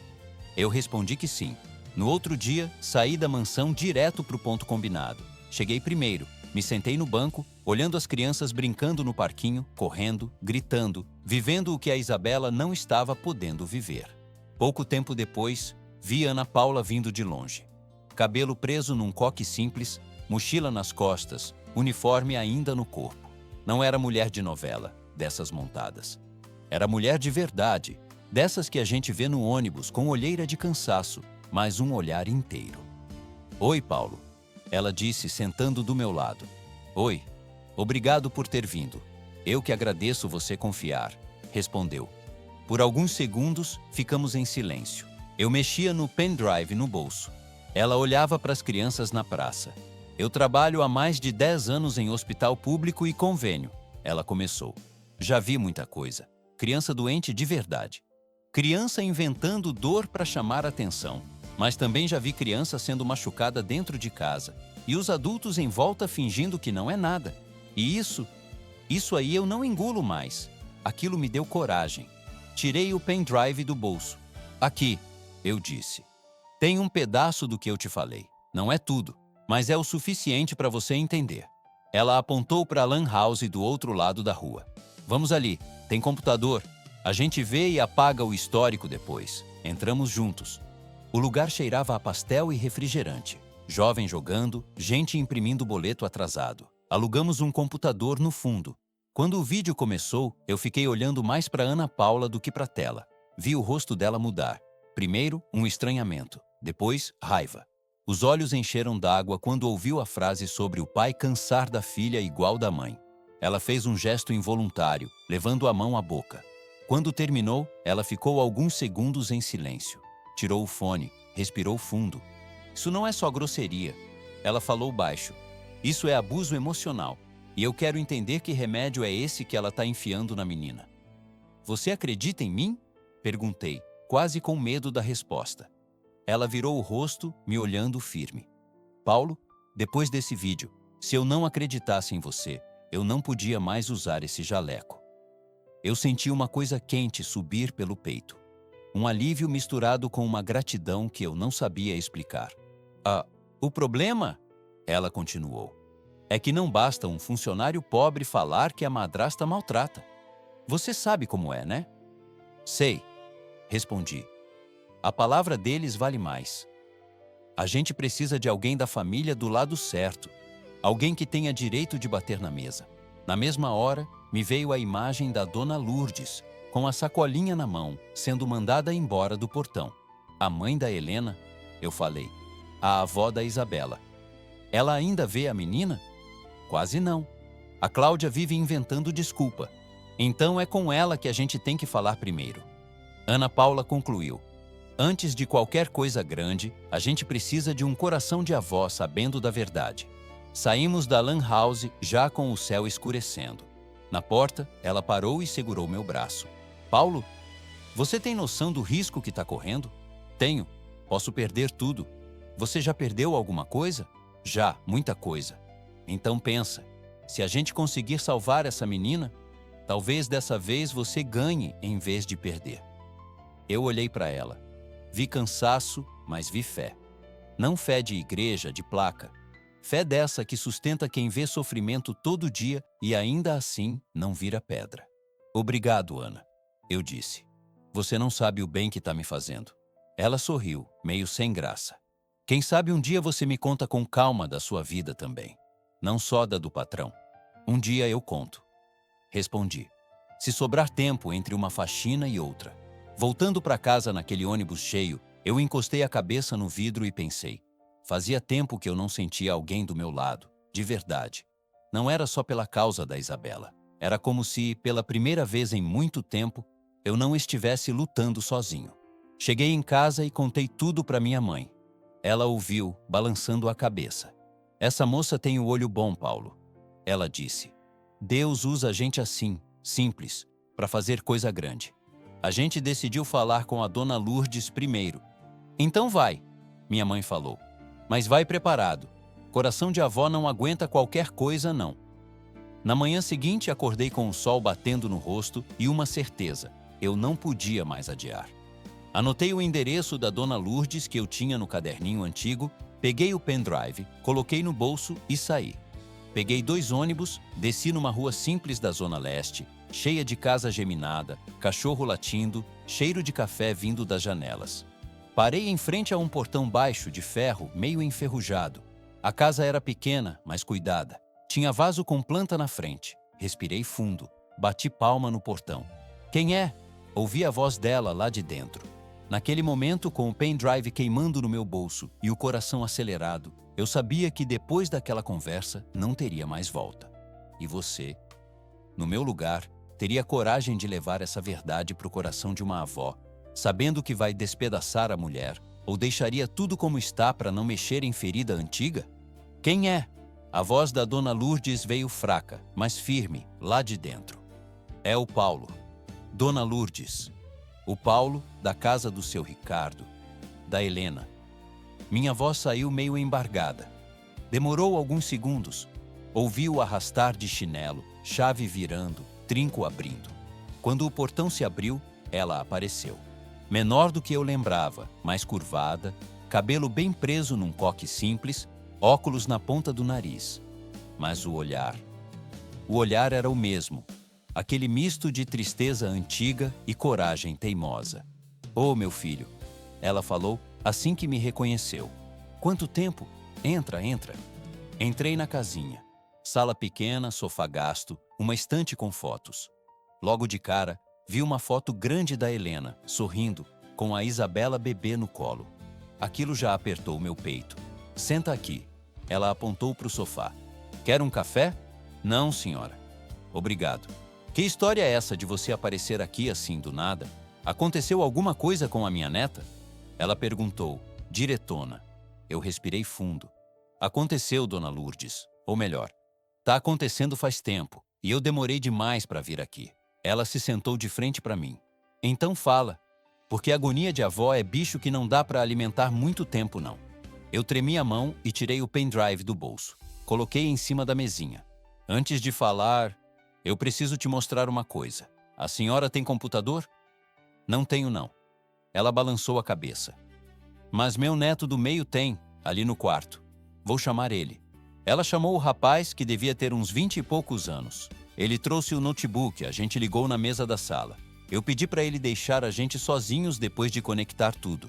Eu respondi que sim. No outro dia, saí da mansão direto para o ponto combinado. Cheguei primeiro, me sentei no banco, olhando as crianças brincando no parquinho, correndo, gritando, vivendo o que a Isabela não estava podendo viver. Pouco tempo depois, vi Ana Paula vindo de longe. Cabelo preso num coque simples, mochila nas costas, uniforme ainda no corpo. Não era mulher de novela, dessas montadas. Era mulher de verdade, dessas que a gente vê no ônibus com olheira de cansaço, mas um olhar inteiro. Oi, Paulo, ela disse sentando do meu lado. Oi, obrigado por ter vindo. Eu que agradeço você confiar, respondeu. Por alguns segundos, ficamos em silêncio. Eu mexia no pendrive no bolso. Ela olhava para as crianças na praça. Eu trabalho há mais de 10 anos em hospital público e convênio, ela começou. Já vi muita coisa. Criança doente de verdade. Criança inventando dor para chamar atenção. Mas também já vi criança sendo machucada dentro de casa. E os adultos em volta fingindo que não é nada. E isso aí eu não engulo mais. Aquilo me deu coragem. Tirei o pendrive do bolso. Aqui, eu disse. Tem um pedaço do que eu te falei. Não é tudo, mas é o suficiente para você entender. Ela apontou para a lan house do outro lado da rua. Vamos ali, tem computador. A gente vê e apaga o histórico depois. Entramos juntos. O lugar cheirava a pastel e refrigerante. Jovem jogando, gente imprimindo boleto atrasado. Alugamos um computador no fundo. Quando o vídeo começou, eu fiquei olhando mais para Ana Paula do que para a tela. Vi o rosto dela mudar. Primeiro, um estranhamento. Depois, raiva. Os olhos encheram d'água quando ouviu a frase sobre o pai cansar da filha igual da mãe. Ela fez um gesto involuntário, levando a mão à boca. Quando terminou, ela ficou alguns segundos em silêncio. Tirou o fone, respirou fundo. Isso não é só grosseria. Ela falou baixo. Isso é abuso emocional. E eu quero entender que remédio é esse que ela está enfiando na menina. Você acredita em mim? Perguntei, quase com medo da resposta. Ela virou o rosto, me olhando firme. Paulo, depois desse vídeo, se eu não acreditasse em você, eu não podia mais usar esse jaleco. Eu senti uma coisa quente subir pelo peito. Um alívio misturado com uma gratidão que eu não sabia explicar. O problema, ela continuou, é que não basta um funcionário pobre falar que a madrasta maltrata. Você sabe como é, né? Sei, respondi. A palavra deles vale mais. A gente precisa de alguém da família do lado certo. Alguém que tenha direito de bater na mesa. Na mesma hora, me veio a imagem da Dona Lourdes, com a sacolinha na mão, sendo mandada embora do portão. A mãe da Helena, eu falei. A avó da Isabela. Ela ainda vê a menina? Quase não. A Cláudia vive inventando desculpa. Então é com ela que a gente tem que falar primeiro. Ana Paula concluiu. Antes de qualquer coisa grande, a gente precisa de um coração de avó sabendo da verdade. Saímos da lan house já com o céu escurecendo. Na porta, ela parou e segurou meu braço. Paulo, você tem noção do risco que está correndo? Tenho. Posso perder tudo. Você já perdeu alguma coisa? Já, muita coisa. Então pensa, se a gente conseguir salvar essa menina, talvez dessa vez você ganhe em vez de perder. Eu olhei para ela. Vi cansaço, mas vi fé. Não fé de igreja, de placa. Fé dessa que sustenta quem vê sofrimento todo dia e ainda assim não vira pedra. Obrigado, Ana, eu disse. Você não sabe o bem que está me fazendo. Ela sorriu, meio sem graça. Quem sabe um dia você me conta com calma da sua vida também. Não só da do patrão. Um dia eu conto. Respondi. Se sobrar tempo entre uma faxina e outra. Voltando para casa naquele ônibus cheio, eu encostei a cabeça no vidro e pensei. Fazia tempo que eu não sentia alguém do meu lado, de verdade. Não era só pela causa da Isabela. Era como se, pela primeira vez em muito tempo, eu não estivesse lutando sozinho. Cheguei em casa e contei tudo para minha mãe. Ela ouviu, balançando a cabeça. Essa moça tem o olho bom, Paulo. Ela disse. Deus usa a gente assim, simples, para fazer coisa grande. A gente decidiu falar com a Dona Lourdes primeiro. Então vai, minha mãe falou. Mas vai preparado. Coração de avó não aguenta qualquer coisa, não. Na manhã seguinte, acordei com o sol batendo no rosto e uma certeza: eu não podia mais adiar. Anotei o endereço da Dona Lourdes que eu tinha no caderninho antigo, peguei o pendrive, coloquei no bolso e saí. Peguei 2 ônibus, desci numa rua simples da Zona Leste, cheia de casa geminada, cachorro latindo, cheiro de café vindo das janelas. Parei em frente a um portão baixo de ferro, meio enferrujado. A casa era pequena, mas cuidada. Tinha vaso com planta na frente. Respirei fundo. Bati palma no portão. "Quem é?" Ouvi a voz dela lá de dentro. Naquele momento, com o pendrive queimando no meu bolso e o coração acelerado, eu sabia que depois daquela conversa não teria mais volta. E você, no meu lugar, teria coragem de levar essa verdade para o coração de uma avó, sabendo que vai despedaçar a mulher, ou deixaria tudo como está para não mexer em ferida antiga? "Quem é?" A voz da Dona Lourdes veio fraca, mas firme, lá de dentro. "É o Paulo." "Dona Lourdes." "O Paulo, da casa do seu Ricardo, da Helena." Minha voz saiu meio embargada. Demorou alguns segundos. Ouvi o arrastar de chinelo, chave virando, trinco abrindo. Quando o portão se abriu, ela apareceu. Menor do que eu lembrava, mais curvada, cabelo bem preso num coque simples, óculos na ponta do nariz. Mas o olhar era o mesmo, aquele misto de tristeza antiga e coragem teimosa. "Oh, meu filho," ela falou assim que me reconheceu. "Quanto tempo? Entra, entra." Entrei na casinha. Sala pequena, sofá gasto, uma estante com fotos. Logo de cara, vi uma foto grande da Helena, sorrindo, com a Isabela bebê no colo. Aquilo já apertou meu peito. "Senta aqui." Ela apontou para o sofá. "Quer um café?" "Não, senhora." "Obrigado." "Que história é essa de você aparecer aqui assim do nada? Aconteceu alguma coisa com a minha neta?" Ela perguntou, diretona. Eu respirei fundo. "Aconteceu, Dona Lourdes. Ou melhor, tá acontecendo faz tempo, e eu demorei demais para vir aqui." Ela se sentou de frente para mim. "Então fala, porque a agonia de avó é bicho que não dá para alimentar muito tempo, não." Eu tremi a mão e tirei o pendrive do bolso. Coloquei em cima da mesinha. "Antes de falar, eu preciso te mostrar uma coisa. A senhora tem computador?" "Não tenho, não." Ela balançou a cabeça. "Mas meu neto do meio tem, ali no quarto. Vou chamar ele." Ela chamou o rapaz, que devia ter uns 20 e poucos anos. Ele trouxe o notebook, a gente ligou na mesa da sala. Eu pedi para ele deixar a gente sozinhos depois de conectar tudo.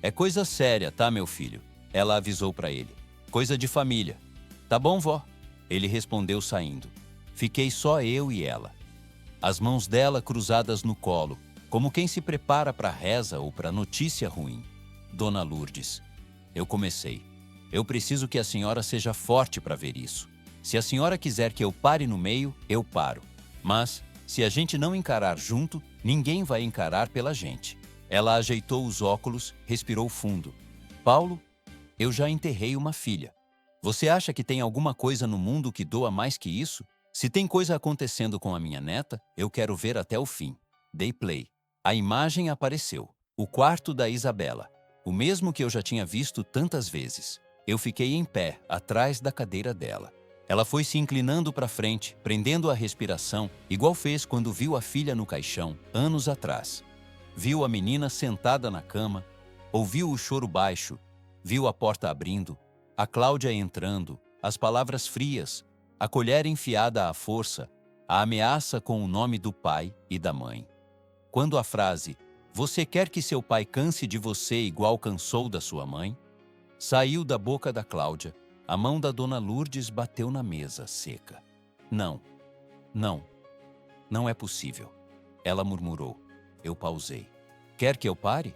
"É coisa séria, tá, meu filho?" Ela avisou para ele. "Coisa de família." "Tá bom, vó." Ele respondeu saindo. Fiquei só eu e ela. As mãos dela cruzadas no colo, como quem se prepara para reza ou para notícia ruim. "Dona Lourdes." Eu comecei. "Eu preciso que a senhora seja forte para ver isso. Se a senhora quiser que eu pare no meio, eu paro. Mas, se a gente não encarar junto, ninguém vai encarar pela gente." Ela ajeitou os óculos, respirou fundo. "Paulo, eu já enterrei uma filha. Você acha que tem alguma coisa no mundo que doa mais que isso? Se tem coisa acontecendo com a minha neta, eu quero ver até o fim." Dei play. A imagem apareceu. O quarto da Isabela. O mesmo que eu já tinha visto tantas vezes. Eu fiquei em pé, atrás da cadeira dela. Ela foi se inclinando para frente, prendendo a respiração, igual fez quando viu a filha no caixão, anos atrás. Viu a menina sentada na cama, ouviu o choro baixo, viu a porta abrindo, a Cláudia entrando, as palavras frias, a colher enfiada à força, a ameaça com o nome do pai e da mãe. Quando a frase "Você quer que seu pai canse de você igual cansou da sua mãe?" saiu da boca da Cláudia, a mão da Dona Lourdes bateu na mesa, seca. Não, não é possível." Ela murmurou. Eu pausei. "Quer que eu pare?"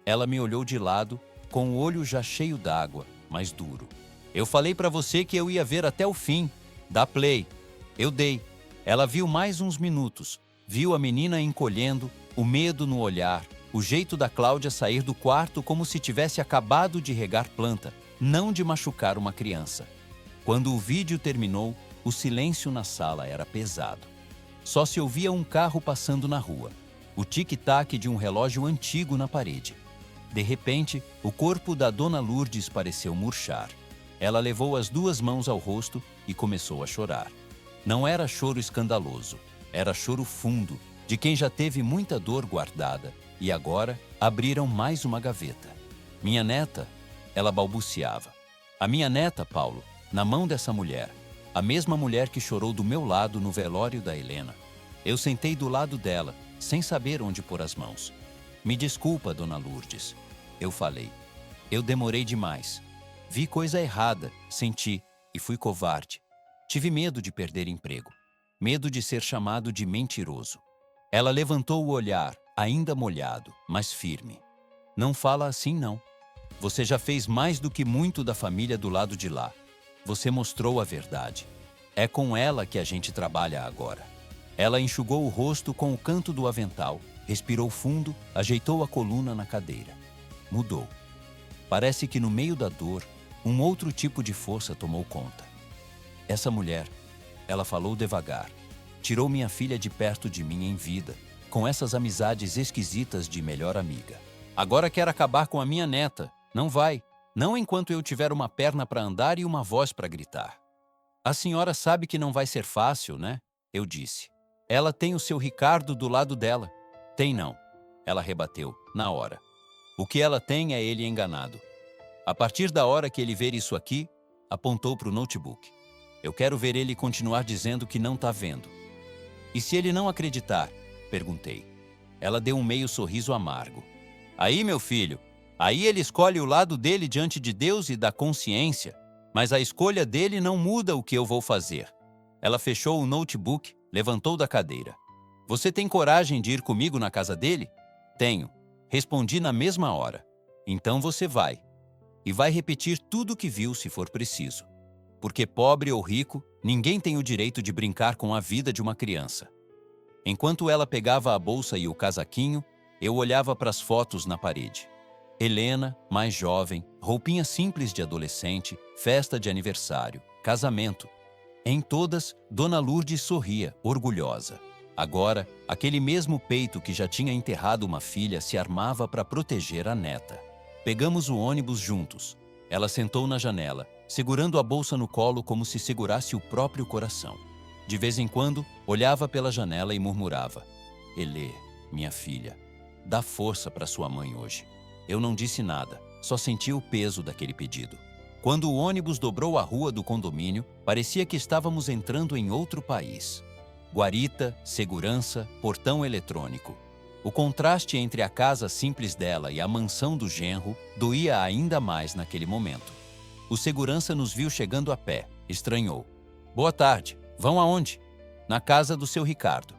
Ela me olhou de lado, com o olho já cheio d'água, mas duro. "Eu falei para você que eu ia ver até o fim. Dá play." Eu dei. Ela viu mais uns minutos. Viu a menina encolhendo, o medo no olhar, o jeito da Cláudia sair do quarto como se tivesse acabado de regar planta, não de machucar uma criança. Quando o vídeo terminou, o silêncio na sala era pesado. Só se ouvia um carro passando na rua, o tic-tac de um relógio antigo na parede. De repente, o corpo da Dona Lourdes pareceu murchar. Ela levou as duas mãos ao rosto e começou a chorar. Não era choro escandaloso, era choro fundo, de quem já teve muita dor guardada e agora abriram mais uma gaveta. Minha neta, ela balbuciava. A minha neta, Paulo, na mão dessa mulher, a mesma mulher que chorou do meu lado no velório da Helena. Eu sentei do lado dela, sem saber onde pôr as mãos. Me desculpa, dona Lourdes. Eu falei. Eu demorei demais. Vi coisa errada, senti e fui covarde. Tive medo de perder emprego. Medo de ser chamado de mentiroso. Ela levantou o olhar, ainda molhado, mas firme. Não fala assim, não. Você já fez mais do que muito da família do lado de lá. Você mostrou a verdade. É com ela que a gente trabalha agora. Ela enxugou o rosto com o canto do avental, respirou fundo, ajeitou a coluna na cadeira. Mudou. Parece que no meio da dor, um outro tipo de força tomou conta. Essa mulher, ela falou devagar, tirou minha filha de perto de mim em vida, com essas amizades esquisitas de melhor amiga. Agora quer acabar com a minha neta. Não vai. Não enquanto eu tiver uma perna para andar e uma voz para gritar. A senhora sabe que não vai ser fácil, né? Eu disse. Ela tem o seu Ricardo do lado dela. Tem não. Ela rebateu, na hora. O que ela tem é ele enganado. A partir da hora que ele ver isso aqui, apontou para o notebook. Eu quero ver ele continuar dizendo que não está vendo. E se ele não acreditar? Perguntei. Ela deu um meio sorriso amargo. Aí, meu filho, aí ele escolhe o lado dele diante de Deus e da consciência, mas a escolha dele não muda o que eu vou fazer. Ela fechou o notebook, levantou da cadeira. Você tem coragem de ir comigo na casa dele? Tenho. Respondi na mesma hora. Então você vai. E vai repetir tudo o que viu se for preciso. Porque pobre ou rico, ninguém tem o direito de brincar com a vida de uma criança. Enquanto ela pegava a bolsa e o casaquinho, eu olhava para as fotos na parede. Helena, mais jovem, roupinha simples de adolescente, festa de aniversário, casamento. Em todas, Dona Lourdes sorria, orgulhosa. Agora, aquele mesmo peito que já tinha enterrado uma filha se armava para proteger a neta. Pegamos o ônibus juntos. Ela sentou na janela, segurando a bolsa no colo como se segurasse o próprio coração. De vez em quando, olhava pela janela e murmurava. Elê, minha filha, dá força para sua mãe hoje. Eu não disse nada, só senti o peso daquele pedido. Quando o ônibus dobrou a rua do condomínio, parecia que estávamos entrando em outro país. Guarita, segurança, portão eletrônico. O contraste entre a casa simples dela e a mansão do genro doía ainda mais naquele momento. O segurança nos viu chegando a pé, estranhou. Boa tarde, vão aonde? Na casa do seu Ricardo.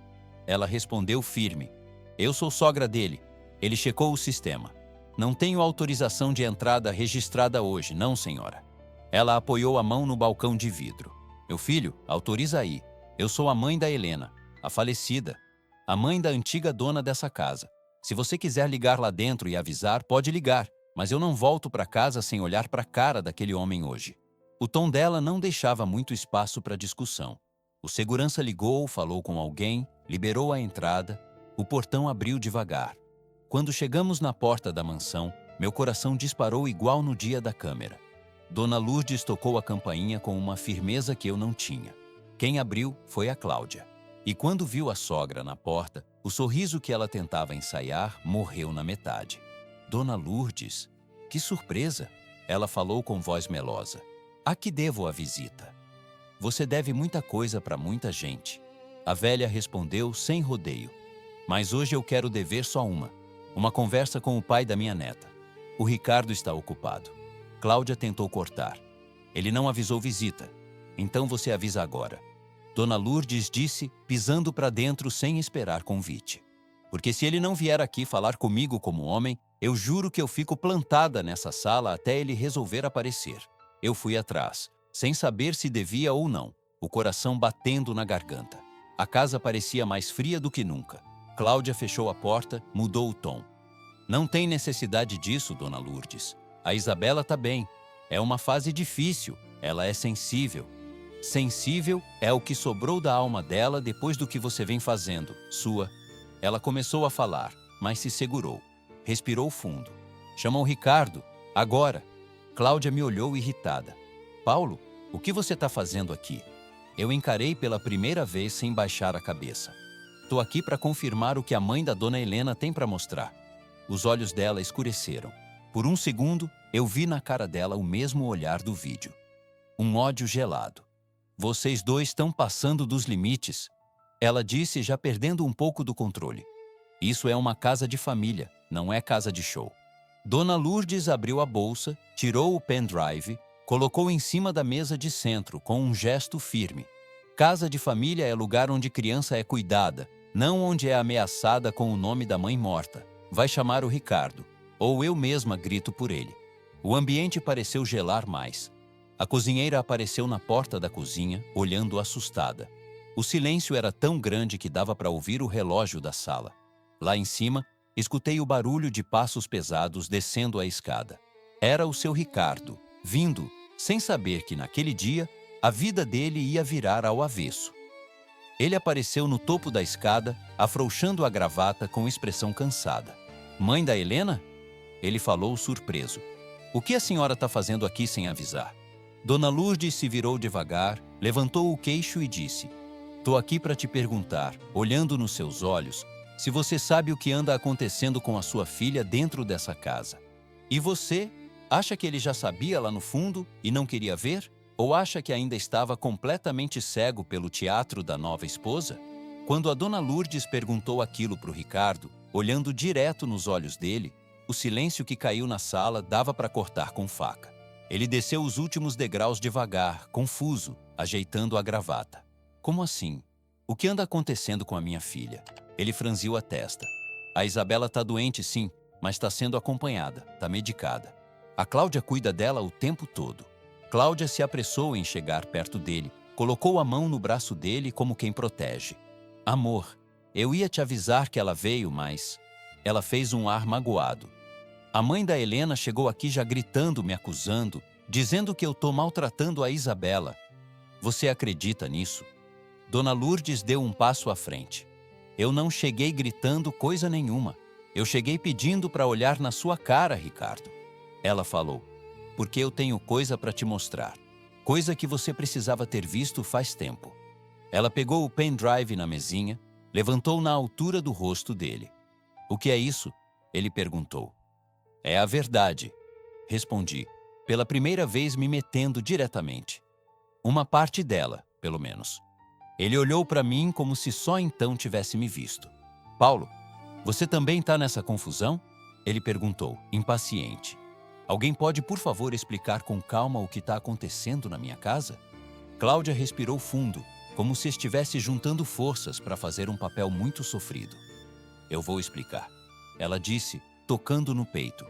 Ela respondeu firme. Eu sou sogra dele. Ele checou o sistema. Não tenho autorização de entrada registrada hoje, não, senhora. Ela apoiou a mão no balcão de vidro. Meu filho, autoriza aí. Eu sou a mãe da Helena, a falecida. A mãe da antiga dona dessa casa. Se você quiser ligar lá dentro e avisar, pode ligar, mas eu não volto para casa sem olhar para a cara daquele homem hoje. O tom dela não deixava muito espaço para discussão. O segurança ligou, falou com alguém, liberou a entrada. O portão abriu devagar. Quando chegamos na porta da mansão, meu coração disparou igual no dia da câmera. Dona Lourdes tocou a campainha com uma firmeza que eu não tinha. Quem abriu foi a Cláudia. E quando viu a sogra na porta, o sorriso que ela tentava ensaiar morreu na metade. Dona Lourdes, que surpresa! Ela falou com voz melosa. A que devo a visita? Você deve muita coisa para muita gente. A velha respondeu sem rodeio. Mas hoje eu quero dever só uma conversa com o pai da minha neta. O Ricardo está ocupado. Cláudia tentou cortar. Ele não avisou visita. Então você avisa agora. Dona Lourdes disse, pisando para dentro sem esperar convite. Porque se ele não vier aqui falar comigo como homem, eu juro que eu fico plantada nessa sala até ele resolver aparecer. Eu fui atrás, sem saber se devia ou não, o coração batendo na garganta. A casa parecia mais fria do que nunca. Cláudia fechou a porta, mudou o tom. Não tem necessidade disso, Dona Lourdes. A Isabela tá bem. É uma fase difícil. Ela é sensível. Sensível é o que sobrou da alma dela depois do que você vem fazendo, sua. Ela começou a falar, mas se segurou. Respirou fundo. Chamou Ricardo. Agora. Cláudia me olhou irritada. Paulo, o que você está fazendo aqui? Eu encarei pela primeira vez sem baixar a cabeça. Tô aqui para confirmar o que a mãe da dona Helena tem para mostrar. Os olhos dela escureceram. Por um segundo, eu vi na cara dela o mesmo olhar do vídeo. Um ódio gelado. Vocês dois estão passando dos limites, ela disse, já perdendo um pouco do controle. Isso é uma casa de família, não é casa de show. Dona Lourdes abriu a bolsa, tirou o pendrive, colocou em cima da mesa de centro com um gesto firme. Casa de família é lugar onde criança é cuidada, não onde é ameaçada com o nome da mãe morta. Vai chamar o Ricardo, ou eu mesma grito por ele. O ambiente pareceu gelar mais. A cozinheira apareceu na porta da cozinha, olhando assustada. O silêncio era tão grande que dava para ouvir o relógio da sala. Lá em cima, escutei o barulho de passos pesados descendo a escada. Era o seu Ricardo, vindo, sem saber que naquele dia, a vida dele ia virar ao avesso. Ele apareceu no topo da escada, afrouxando a gravata com expressão cansada. Mãe da Helena? Ele falou surpreso. O que a senhora está fazendo aqui sem avisar? Dona Lourdes se virou devagar, levantou o queixo e disse: Tô aqui para te perguntar, olhando nos seus olhos, se você sabe o que anda acontecendo com a sua filha dentro dessa casa. E você? Acha que ele já sabia lá no fundo e não queria ver? Ou acha que ainda estava completamente cego pelo teatro da nova esposa? Quando a Dona Lourdes perguntou aquilo para o Ricardo, olhando direto nos olhos dele, o silêncio que caiu na sala dava para cortar com faca. Ele desceu os últimos degraus devagar, confuso, ajeitando a gravata. Como assim? O que anda acontecendo com a minha filha? Ele franziu a testa. A Isabela tá doente, sim, mas está sendo acompanhada, tá medicada. A Cláudia cuida dela o tempo todo. Cláudia se apressou em chegar perto dele, colocou a mão no braço dele como quem protege. Amor, eu ia te avisar que ela veio, mas... Ela fez um ar magoado. A mãe da Helena chegou aqui já gritando, me acusando, dizendo que eu tô maltratando a Isabela. Você acredita nisso? Dona Lourdes deu um passo à frente. Eu não cheguei gritando coisa nenhuma. Eu cheguei pedindo para olhar na sua cara, Ricardo. Ela falou, porque eu tenho coisa para te mostrar. Coisa que você precisava ter visto faz tempo. Ela pegou o pendrive na mesinha, levantou na altura do rosto dele. O que é isso? Ele perguntou. É a verdade, respondi, pela primeira vez me metendo diretamente. Uma parte dela, pelo menos. Ele olhou para mim como se só então tivesse me visto. Paulo, você também está nessa confusão? Ele perguntou, impaciente. Alguém pode, por favor, explicar com calma o que está acontecendo na minha casa? Cláudia respirou fundo, como se estivesse juntando forças para fazer um papel muito sofrido. Eu vou explicar. Ela disse, tocando no peito.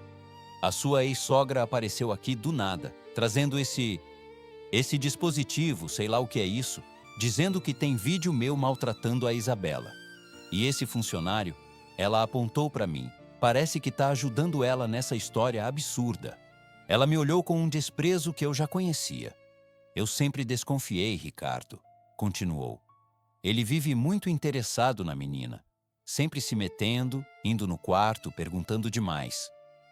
A sua ex-sogra apareceu aqui do nada, trazendo esse dispositivo, sei lá o que é isso, dizendo que tem vídeo meu maltratando a Isabela. E esse funcionário, ela apontou para mim, parece que está ajudando ela nessa história absurda. Ela me olhou com um desprezo que eu já conhecia. Eu sempre desconfiei, Ricardo, continuou. Ele vive muito interessado na menina, sempre se metendo, indo no quarto, perguntando demais.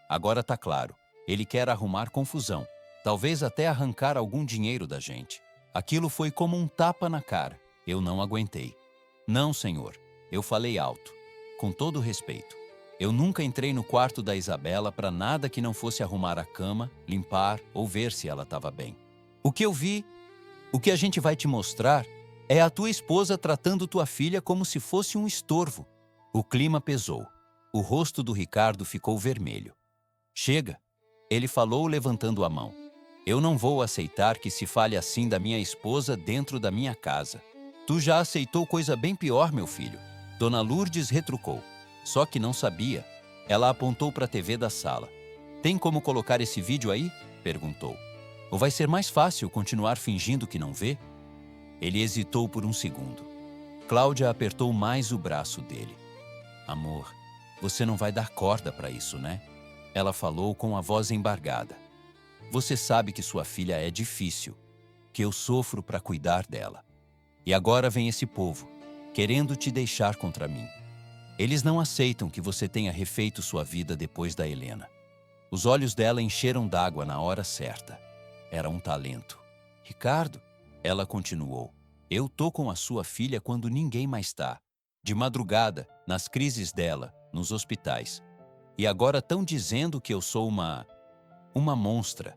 Agora tá claro, ele quer arrumar confusão, talvez até arrancar algum dinheiro da gente. Aquilo foi como um tapa na cara. Eu não aguentei. Não, senhor. Eu falei alto. Com todo respeito. Eu nunca entrei no quarto da Isabela para nada que não fosse arrumar a cama, limpar ou ver se ela estava bem. O que eu vi, o que a gente vai te mostrar, é a tua esposa tratando tua filha como se fosse um estorvo. O clima pesou. O rosto do Ricardo ficou vermelho. Chega, ele falou levantando a mão. Eu não vou aceitar que se fale assim da minha esposa dentro da minha casa. Tu já aceitou coisa bem pior, meu filho. Dona Lourdes retrucou. Só que não sabia. Ela apontou para a TV da sala. Tem como colocar esse vídeo aí? Perguntou. Ou vai ser mais fácil continuar fingindo que não vê? Ele hesitou por um segundo. Cláudia apertou mais o braço dele. Amor, você não vai dar corda para isso, né? Ela falou com a voz embargada. Você sabe que sua filha é difícil, que eu sofro para cuidar dela. E agora vem esse povo, querendo te deixar contra mim. Eles não aceitam que você tenha refeito sua vida depois da Helena. Os olhos dela encheram d'água na hora certa. Era um talento. Ricardo, ela continuou, eu tô com a sua filha quando ninguém mais tá. De madrugada, nas crises dela, nos hospitais. E agora estão dizendo que eu sou uma monstra.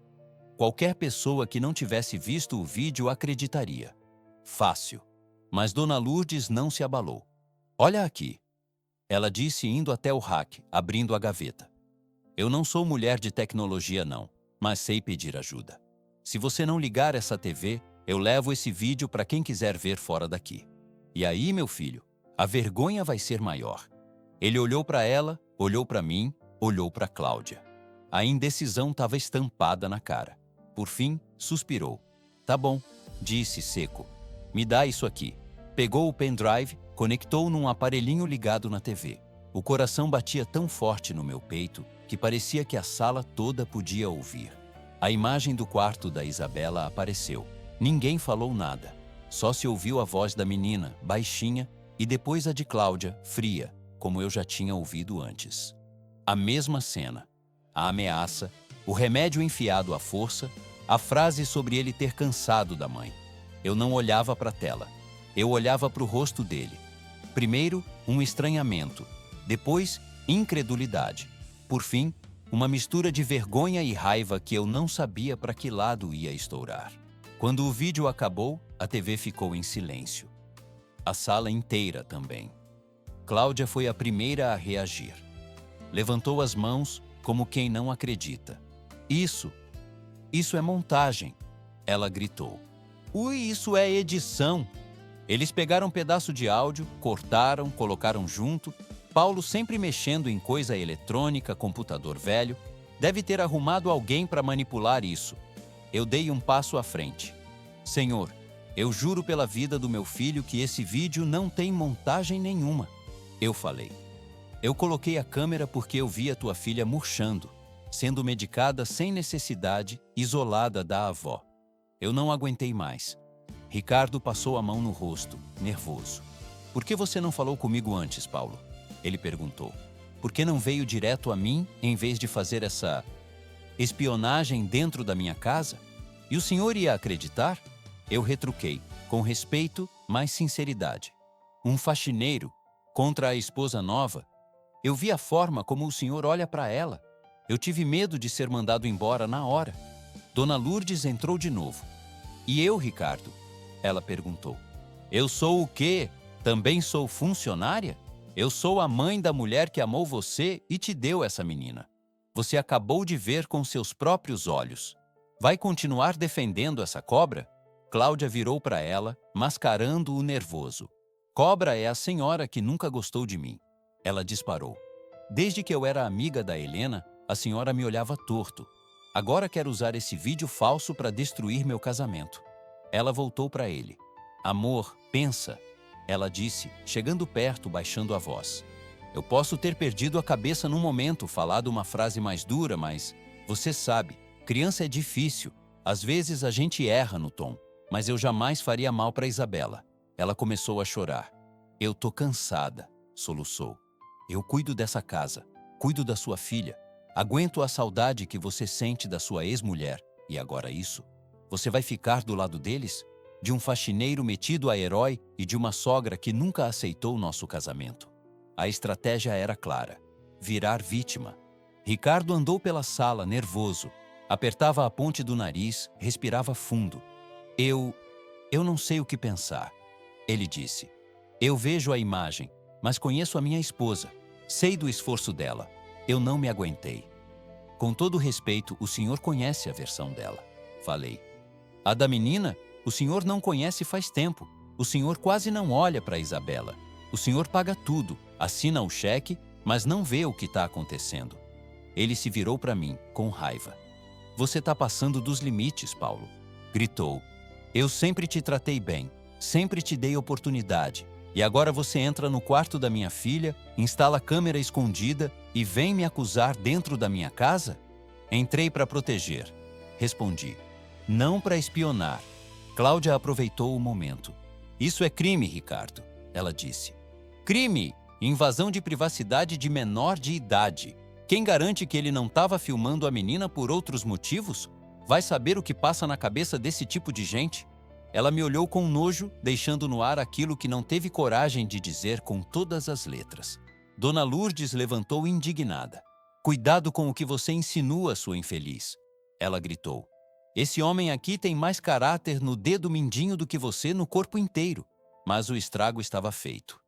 Qualquer pessoa que não tivesse visto o vídeo acreditaria. Fácil. Mas Dona Lourdes não se abalou. Olha aqui. Ela disse indo até o rack, abrindo a gaveta. Eu não sou mulher de tecnologia não, mas sei pedir ajuda. Se você não ligar essa TV, eu levo esse vídeo para quem quiser ver fora daqui. E aí, meu filho, a vergonha vai ser maior. Ele olhou para ela, olhou para mim, olhou para Cláudia. A indecisão estava estampada na cara. Por fim, suspirou. Tá bom, disse seco. Me dá isso aqui. Pegou o pendrive, conectou num aparelhinho ligado na TV. O coração batia tão forte no meu peito que parecia que a sala toda podia ouvir. A imagem do quarto da Isabela apareceu. Ninguém falou nada. Só se ouviu a voz da menina, baixinha, e depois a de Cláudia, fria, como eu já tinha ouvido antes. A mesma cena. A ameaça, o remédio enfiado à força, a frase sobre ele ter cansado da mãe. Eu não olhava para a tela. Eu olhava para o rosto dele. Primeiro, um estranhamento. Depois, incredulidade. Por fim, uma mistura de vergonha e raiva que eu não sabia para que lado ia estourar. Quando o vídeo acabou, a TV ficou em silêncio. A sala inteira também. Cláudia foi a primeira a reagir. Levantou as mãos como quem não acredita. Isso é montagem, ela gritou. Ui, isso é edição. Eles pegaram um pedaço de áudio, cortaram, colocaram junto. Paulo sempre mexendo em coisa eletrônica, computador velho. Deve ter arrumado alguém para manipular isso. Eu dei um passo à frente. Senhor, eu juro pela vida do meu filho que esse vídeo não tem montagem nenhuma. Eu falei. Eu coloquei a câmera porque eu vi a tua filha murchando, sendo medicada sem necessidade, isolada da avó. Eu não aguentei mais. Ricardo passou a mão no rosto, nervoso. Por que você não falou comigo antes, Paulo? Ele perguntou. Por que não veio direto a mim em vez de fazer essa espionagem dentro da minha casa? E o senhor ia acreditar? Eu retruquei, com respeito, mas sinceridade. Um faxineiro contra a esposa nova? Eu vi a forma como o senhor olha para ela. Eu tive medo de ser mandado embora na hora. Dona Lourdes entrou de novo. E eu, Ricardo? Ela perguntou. Eu sou o quê? Também sou funcionária? Eu sou a mãe da mulher que amou você e te deu essa menina. Você acabou de ver com seus próprios olhos. Vai continuar defendendo essa cobra? Cláudia virou para ela, mascarando o nervoso. Cobra é a senhora que nunca gostou de mim. Ela disparou. Desde que eu era amiga da Helena, a senhora me olhava torto. Agora quer usar esse vídeo falso para destruir meu casamento. Ela voltou para ele. Amor, pensa. Ela disse, chegando perto, baixando a voz. Eu posso ter perdido a cabeça num momento, falado uma frase mais dura, mas você sabe, criança é difícil. Às vezes a gente erra no tom, mas eu jamais faria mal para Isabela. Ela começou a chorar. Eu tô cansada, soluçou. Eu cuido dessa casa, cuido da sua filha. Aguento a saudade que você sente da sua ex-mulher. E agora isso? Você vai ficar do lado deles? De um faxineiro metido a herói e de uma sogra que nunca aceitou o nosso casamento. A estratégia era clara. Virar vítima. Ricardo andou pela sala, nervoso. Apertava a ponte do nariz, respirava fundo. Eu não sei o que pensar. Ele disse. Eu vejo a imagem, mas conheço a minha esposa. Sei do esforço dela. Eu não me aguentei. Com todo respeito, o senhor conhece a versão dela. Falei. A da menina, o senhor não conhece faz tempo. O senhor quase não olha para Isabela. O senhor paga tudo, assina o cheque, mas não vê o que está acontecendo. Ele se virou para mim, com raiva. Você está passando dos limites, Paulo. Gritou. Eu sempre te tratei bem, sempre te dei oportunidade. E agora você entra no quarto da minha filha, instala câmera escondida e vem me acusar dentro da minha casa? Entrei para proteger. Respondi. Não para espionar. Cláudia aproveitou o momento. Isso é crime, Ricardo, ela disse. Crime! Invasão de privacidade de menor de idade. Quem garante que ele não estava filmando a menina por outros motivos? Vai saber o que passa na cabeça desse tipo de gente? Ela me olhou com nojo, deixando no ar aquilo que não teve coragem de dizer com todas as letras. Dona Lourdes levantou indignada. Cuidado com o que você insinua, sua infeliz. Ela gritou. Esse homem aqui tem mais caráter no dedo mindinho do que você no corpo inteiro. Mas o estrago estava feito.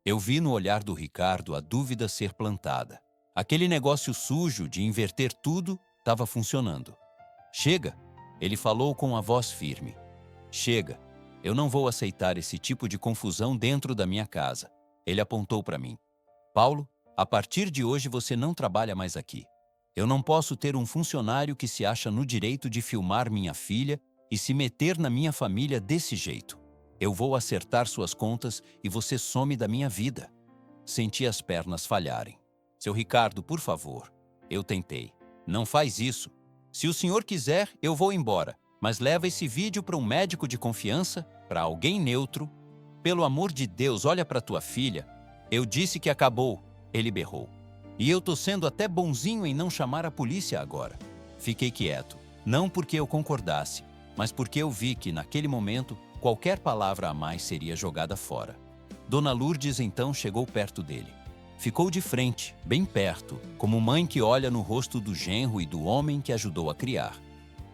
Eu vi no olhar do Ricardo a dúvida ser plantada. Aquele negócio sujo de inverter tudo estava funcionando. Chega, ele falou com a voz firme. Chega, eu não vou aceitar esse tipo de confusão dentro da minha casa. Ele apontou para mim. Paulo, a partir de hoje você não trabalha mais aqui. Eu não posso ter um funcionário que se acha no direito de filmar minha filha e se meter na minha família desse jeito. Eu vou acertar suas contas e você some da minha vida. Senti as pernas falharem. Seu Ricardo, por favor. Eu tentei. Não faz isso. Se o senhor quiser, eu vou embora. Mas leva esse vídeo para um médico de confiança, para alguém neutro. Pelo amor de Deus, olha para tua filha. Eu disse que acabou, ele berrou. E eu tô sendo até bonzinho em não chamar a polícia agora. Fiquei quieto, não porque eu concordasse, mas porque eu vi que, naquele momento, qualquer palavra a mais seria jogada fora. Dona Lourdes então chegou perto dele. Ficou de frente, bem perto, como mãe que olha no rosto do genro e do homem que ajudou a criar.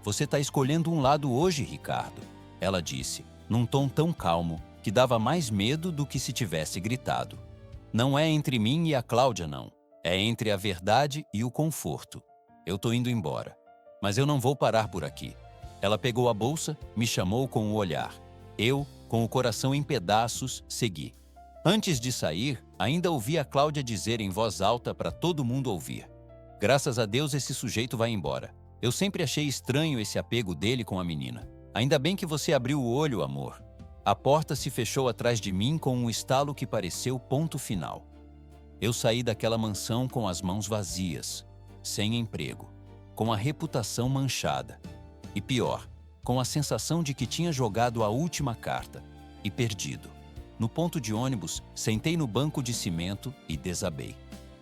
Você está escolhendo um lado hoje, Ricardo, ela disse, num tom tão calmo que dava mais medo do que se tivesse gritado. Não é entre mim e a Cláudia, não. É entre a verdade e o conforto. Eu tô indo embora. Mas eu não vou parar por aqui. Ela pegou a bolsa, me chamou com o olhar. Eu, com o coração em pedaços, segui. Antes de sair, ainda ouvi a Cláudia dizer em voz alta para todo mundo ouvir. Graças a Deus esse sujeito vai embora. Eu sempre achei estranho esse apego dele com a menina. Ainda bem que você abriu o olho, amor. A porta se fechou atrás de mim com um estalo que pareceu ponto final. Eu saí daquela mansão com as mãos vazias, sem emprego, com a reputação manchada. E pior, com a sensação de que tinha jogado a última carta e perdido. No ponto de ônibus, sentei no banco de cimento e desabei.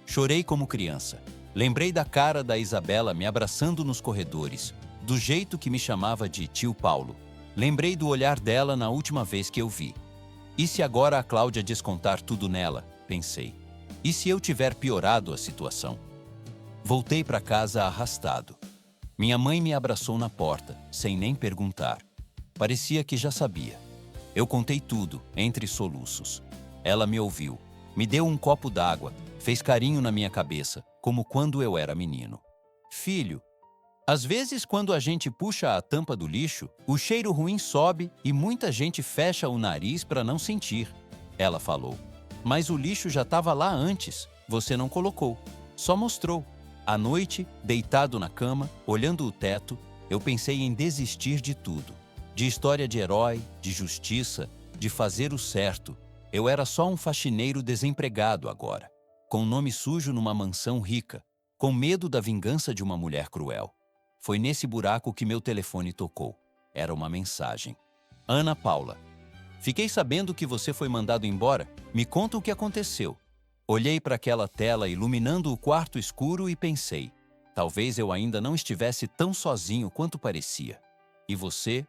Chorei como criança. Lembrei da cara da Isabela me abraçando nos corredores, do jeito que me chamava de tio Paulo. Lembrei do olhar dela na última vez que eu vi. E se agora a Cláudia descontar tudo nela? Pensei. E se eu tiver piorado a situação? Voltei para casa arrastado. Minha mãe me abraçou na porta, sem nem perguntar. Parecia que já sabia. Eu contei tudo, entre soluços. Ela me ouviu, me deu um copo d'água, fez carinho na minha cabeça, como quando eu era menino. Filho, às vezes quando a gente puxa a tampa do lixo, o cheiro ruim sobe e muita gente fecha o nariz para não sentir. Ela falou. Mas o lixo já estava lá antes, você não colocou, só mostrou. À noite, deitado na cama, olhando o teto, eu pensei em desistir de tudo. De história de herói, de justiça, de fazer o certo. Eu era só um faxineiro desempregado agora, com nome sujo numa mansão rica, com medo da vingança de uma mulher cruel. Foi nesse buraco que meu telefone tocou. Era uma mensagem. Ana Paula. Fiquei sabendo que você foi mandado embora. Me conta o que aconteceu. Olhei para aquela tela iluminando o quarto escuro e pensei, talvez eu ainda não estivesse tão sozinho quanto parecia. E você?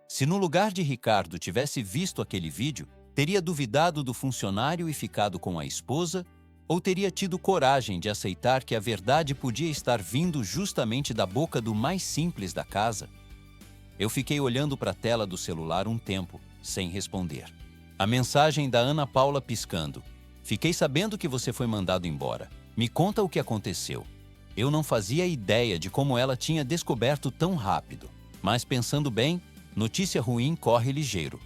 Se no lugar de Ricardo tivesse visto aquele vídeo, teria duvidado do funcionário e ficado com a esposa? Ou teria tido coragem de aceitar que a verdade podia estar vindo justamente da boca do mais simples da casa? Eu fiquei olhando para a tela do celular um tempo, sem responder. A mensagem da Ana Paula piscando. Fiquei sabendo que você foi mandado embora. Me conta o que aconteceu. Eu não fazia ideia de como ela tinha descoberto tão rápido. Mas pensando bem, notícia ruim corre ligeiro.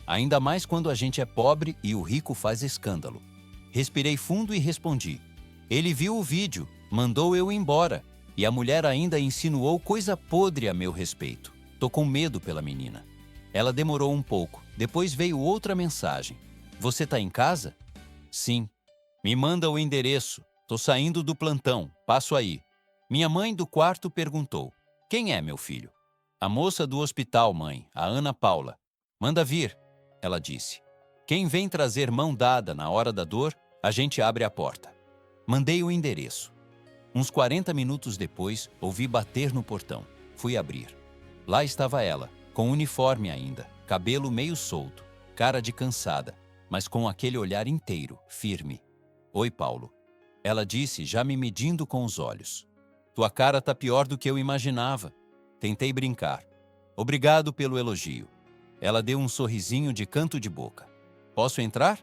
Ainda mais quando a gente é pobre e o rico faz escândalo. Respirei fundo e respondi. Ele viu o vídeo, mandou eu embora. E a mulher ainda insinuou coisa podre a meu respeito. Tô com medo pela menina. Ela demorou um pouco. Depois veio outra mensagem. Você tá em casa? Sim. Me manda o endereço. Tô saindo do plantão. Passo aí. Minha mãe do quarto perguntou. Quem é meu filho? A moça do hospital, mãe. A Ana Paula. Manda vir, ela disse. Quem vem trazer mão dada na hora da dor, a gente abre a porta. Mandei o endereço. Uns 40 minutos depois, ouvi bater no portão. Fui abrir. Lá estava ela, com uniforme ainda, cabelo meio solto, cara de cansada, mas com aquele olhar inteiro, firme. Oi, Paulo. Ela disse, já me medindo com os olhos. Tua cara tá pior do que eu imaginava. Tentei brincar. Obrigado pelo elogio. Ela deu um sorrisinho de canto de boca. Posso entrar?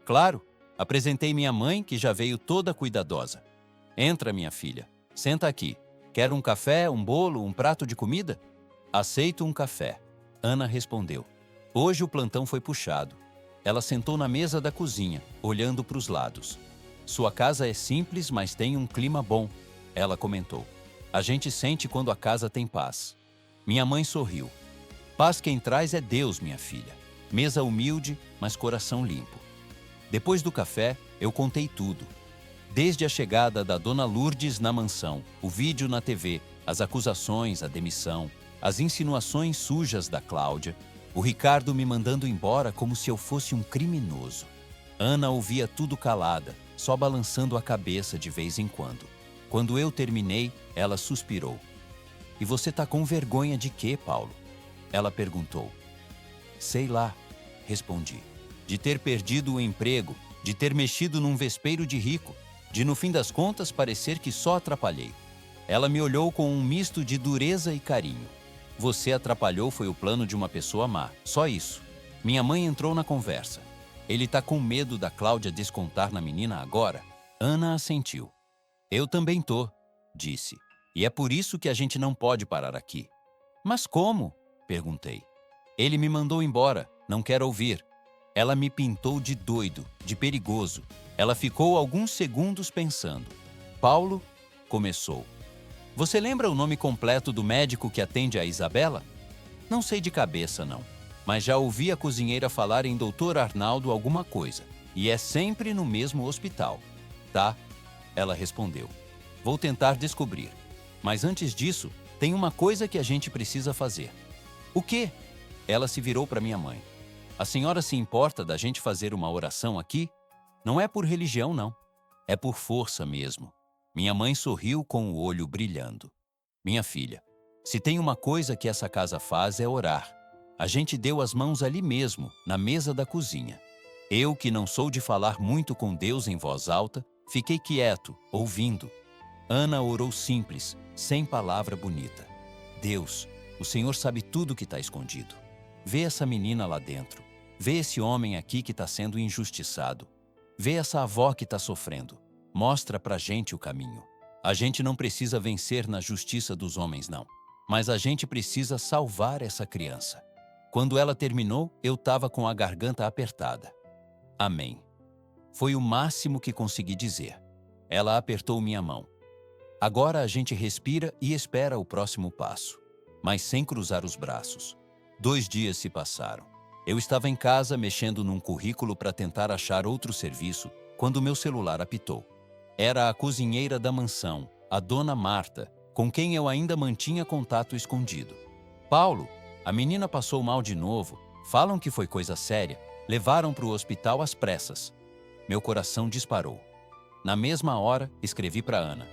Claro. Apresentei minha mãe, que já veio toda cuidadosa. Entra, minha filha. Senta aqui. Quer um café, um bolo, um prato de comida? Aceito um café. Ana respondeu. Hoje o plantão foi puxado. Ela sentou na mesa da cozinha, olhando para os lados. Sua casa é simples, mas tem um clima bom, ela comentou. A gente sente quando a casa tem paz. Minha mãe sorriu. Paz quem traz é Deus, minha filha. Mesa humilde, mas coração limpo. Depois do café, eu contei tudo. Desde a chegada da dona Lourdes na mansão, o vídeo na TV, as acusações, a demissão, as insinuações sujas da Cláudia, o Ricardo me mandando embora como se eu fosse um criminoso. Ana ouvia tudo calada, só balançando a cabeça de vez em quando. Quando eu terminei, ela suspirou. E você tá com vergonha de quê, Paulo? Ela perguntou. Sei lá, respondi. De ter perdido o emprego, de ter mexido num vespeiro de rico, de no fim das contas parecer que só atrapalhei. Ela me olhou com um misto de dureza e carinho. Você atrapalhou foi o plano de uma pessoa má, só isso. Minha mãe entrou na conversa. Ele tá com medo da Cláudia descontar na menina agora? Ana assentiu. Eu também tô, disse. E é por isso que a gente não pode parar aqui. Mas como? Perguntei. Ele me mandou embora, não quero ouvir. Ela me pintou de doido, de perigoso. Ela ficou alguns segundos pensando. Paulo começou. Você lembra o nome completo do médico que atende a Isabela? Não sei de cabeça, não. Mas já ouvi a cozinheira falar em Dr. Arnaldo alguma coisa. E é sempre no mesmo hospital. Tá? Ela respondeu. Vou tentar descobrir. Mas antes disso, tem uma coisa que a gente precisa fazer. O quê? Ela se virou para minha mãe. A senhora se importa da gente fazer uma oração aqui? Não é por religião, não. É por força mesmo. Minha mãe sorriu com o olho brilhando. Minha filha, se tem uma coisa que essa casa faz é orar. A gente deu as mãos ali mesmo, na mesa da cozinha. Eu, que não sou de falar muito com Deus em voz alta, fiquei quieto, ouvindo. Ana orou simples, sem palavra bonita. Deus, o Senhor sabe tudo que está escondido. Vê essa menina lá dentro. Vê esse homem aqui que está sendo injustiçado. Vê essa avó que está sofrendo. Mostra pra gente o caminho. A gente não precisa vencer na justiça dos homens, não. Mas a gente precisa salvar essa criança. Quando ela terminou, eu estava com a garganta apertada. Amém. Foi o máximo que consegui dizer. Ela apertou minha mão. Agora a gente respira e espera o próximo passo. Mas sem cruzar os braços. 2 dias se passaram. Eu estava em casa mexendo num currículo para tentar achar outro serviço quando meu celular apitou. Era a cozinheira da mansão, a dona Marta, com quem eu ainda mantinha contato escondido. Paulo, a menina passou mal de novo. Falam que foi coisa séria. Levaram para o hospital às pressas. Meu coração disparou. Na mesma hora, escrevi para Ana.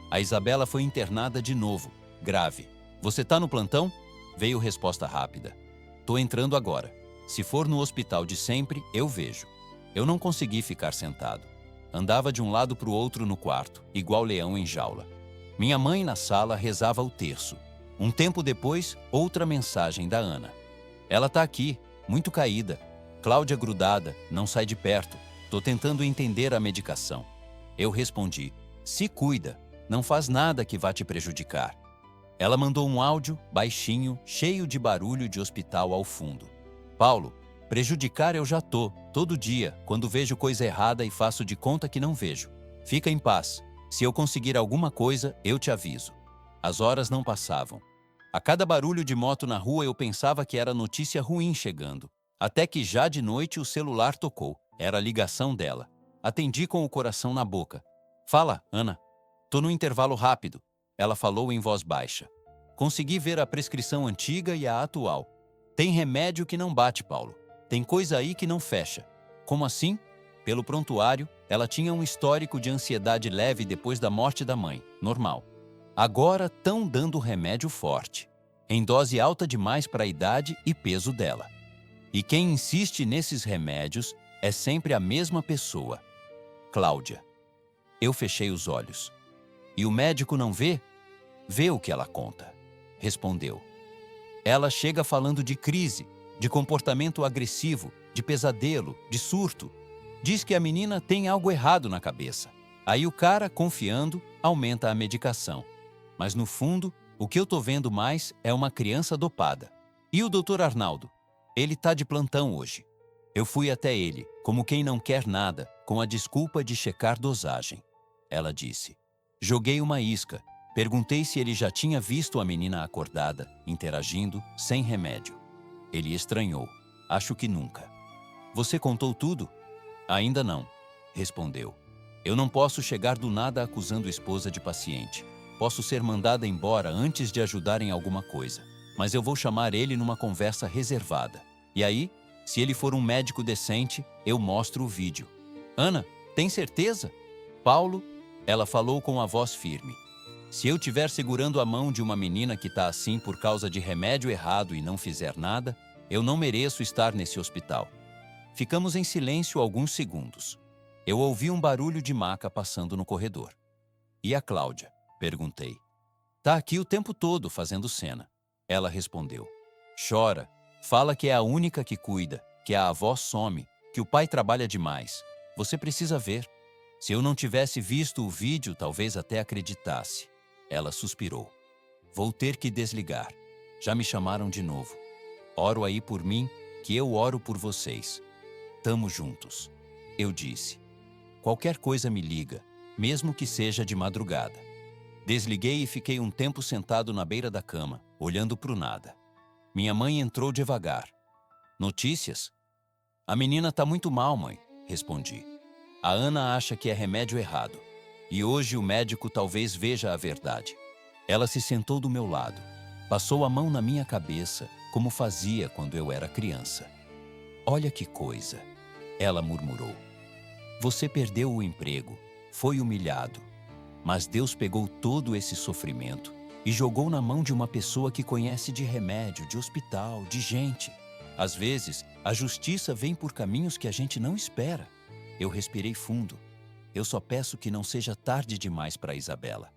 A Isabela foi internada de novo, grave. Você tá no plantão? Veio resposta rápida. Tô entrando agora. Se for no hospital de sempre, eu vejo. Eu não consegui ficar sentado. Andava de um lado para o outro no quarto, igual leão em jaula. Minha mãe na sala rezava o terço. Um tempo depois, outra mensagem da Ana. Ela tá aqui, muito caída. Cláudia grudada, não sai de perto. Tô tentando entender a medicação. Eu respondi, se cuida, não faz nada que vá te prejudicar. Ela mandou um áudio, baixinho, cheio de barulho de hospital ao fundo. Paulo, prejudicar eu já tô, todo dia, quando vejo coisa errada e faço de conta que não vejo. Fica em paz. Se eu conseguir alguma coisa, eu te aviso. As horas não passavam. A cada barulho de moto na rua eu pensava que era notícia ruim chegando. Até que já de noite o celular tocou. Era a ligação dela. Atendi com o coração na boca. Fala, Ana. Tô no intervalo rápido. Ela falou em voz baixa. Consegui ver a prescrição antiga e a atual. Tem remédio que não bate, Paulo. Tem coisa aí que não fecha. Como assim? Pelo prontuário, ela tinha um histórico de ansiedade leve depois da morte da mãe. Normal. Agora tão dando remédio forte. em dose alta demais para a idade e peso dela. E quem insiste nesses remédios é sempre a mesma pessoa, Cláudia. Eu fechei os olhos. E o médico não vê? Vê o que ela conta, respondeu. Ela chega falando de crise, de comportamento agressivo, de pesadelo, de surto. Diz que a menina tem algo errado na cabeça. Aí o cara, confiando, aumenta a medicação. Mas no fundo, o que eu tô vendo mais é uma criança dopada. E o Dr. Arnaldo? Ele tá de plantão hoje. Eu fui até ele, como quem não quer nada, com a desculpa de checar dosagem. Ela disse. Joguei uma isca. Perguntei se ele já tinha visto a menina acordada, interagindo, sem remédio. Ele estranhou. Acho que nunca. Você contou tudo? Ainda não, respondeu. Eu não posso chegar do nada acusando esposa de paciente. Posso ser mandada embora antes de ajudar em alguma coisa. Mas eu vou chamar ele numa conversa reservada. E aí, se ele for um médico decente, eu mostro o vídeo. Ana, tem certeza? Paulo, ela falou com a voz firme. Se eu estiver segurando a mão de uma menina que está assim por causa de remédio errado e não fizer nada, eu não mereço estar nesse hospital. Ficamos em silêncio alguns segundos. Eu ouvi um barulho de maca passando no corredor. E a Cláudia? Perguntei. Tá aqui o tempo todo fazendo cena. Ela respondeu. Chora, fala que é a única que cuida, que a avó some, que o pai trabalha demais. Você precisa ver. Se eu não tivesse visto o vídeo, talvez até acreditasse. Ela suspirou. Vou ter que desligar. Já me chamaram de novo. Oro aí por mim, que eu oro por vocês. Tamo juntos. Eu disse. Qualquer coisa me liga, mesmo que seja de madrugada. Desliguei e fiquei um tempo sentado na beira da cama, olhando pro nada. Minha mãe entrou devagar. Notícias? A menina tá muito mal, mãe, respondi. A Ana acha que é remédio errado. E hoje o médico talvez veja a verdade. Ela se sentou do meu lado. Passou a mão na minha cabeça, como fazia quando eu era criança. Olha que coisa, ela murmurou. Você perdeu o emprego, foi humilhado. Mas Deus pegou todo esse sofrimento e jogou na mão de uma pessoa que conhece de remédio, de hospital, de gente. Às vezes, a justiça vem por caminhos que a gente não espera. Eu respirei fundo. Eu só peço que não seja tarde demais para Isabela.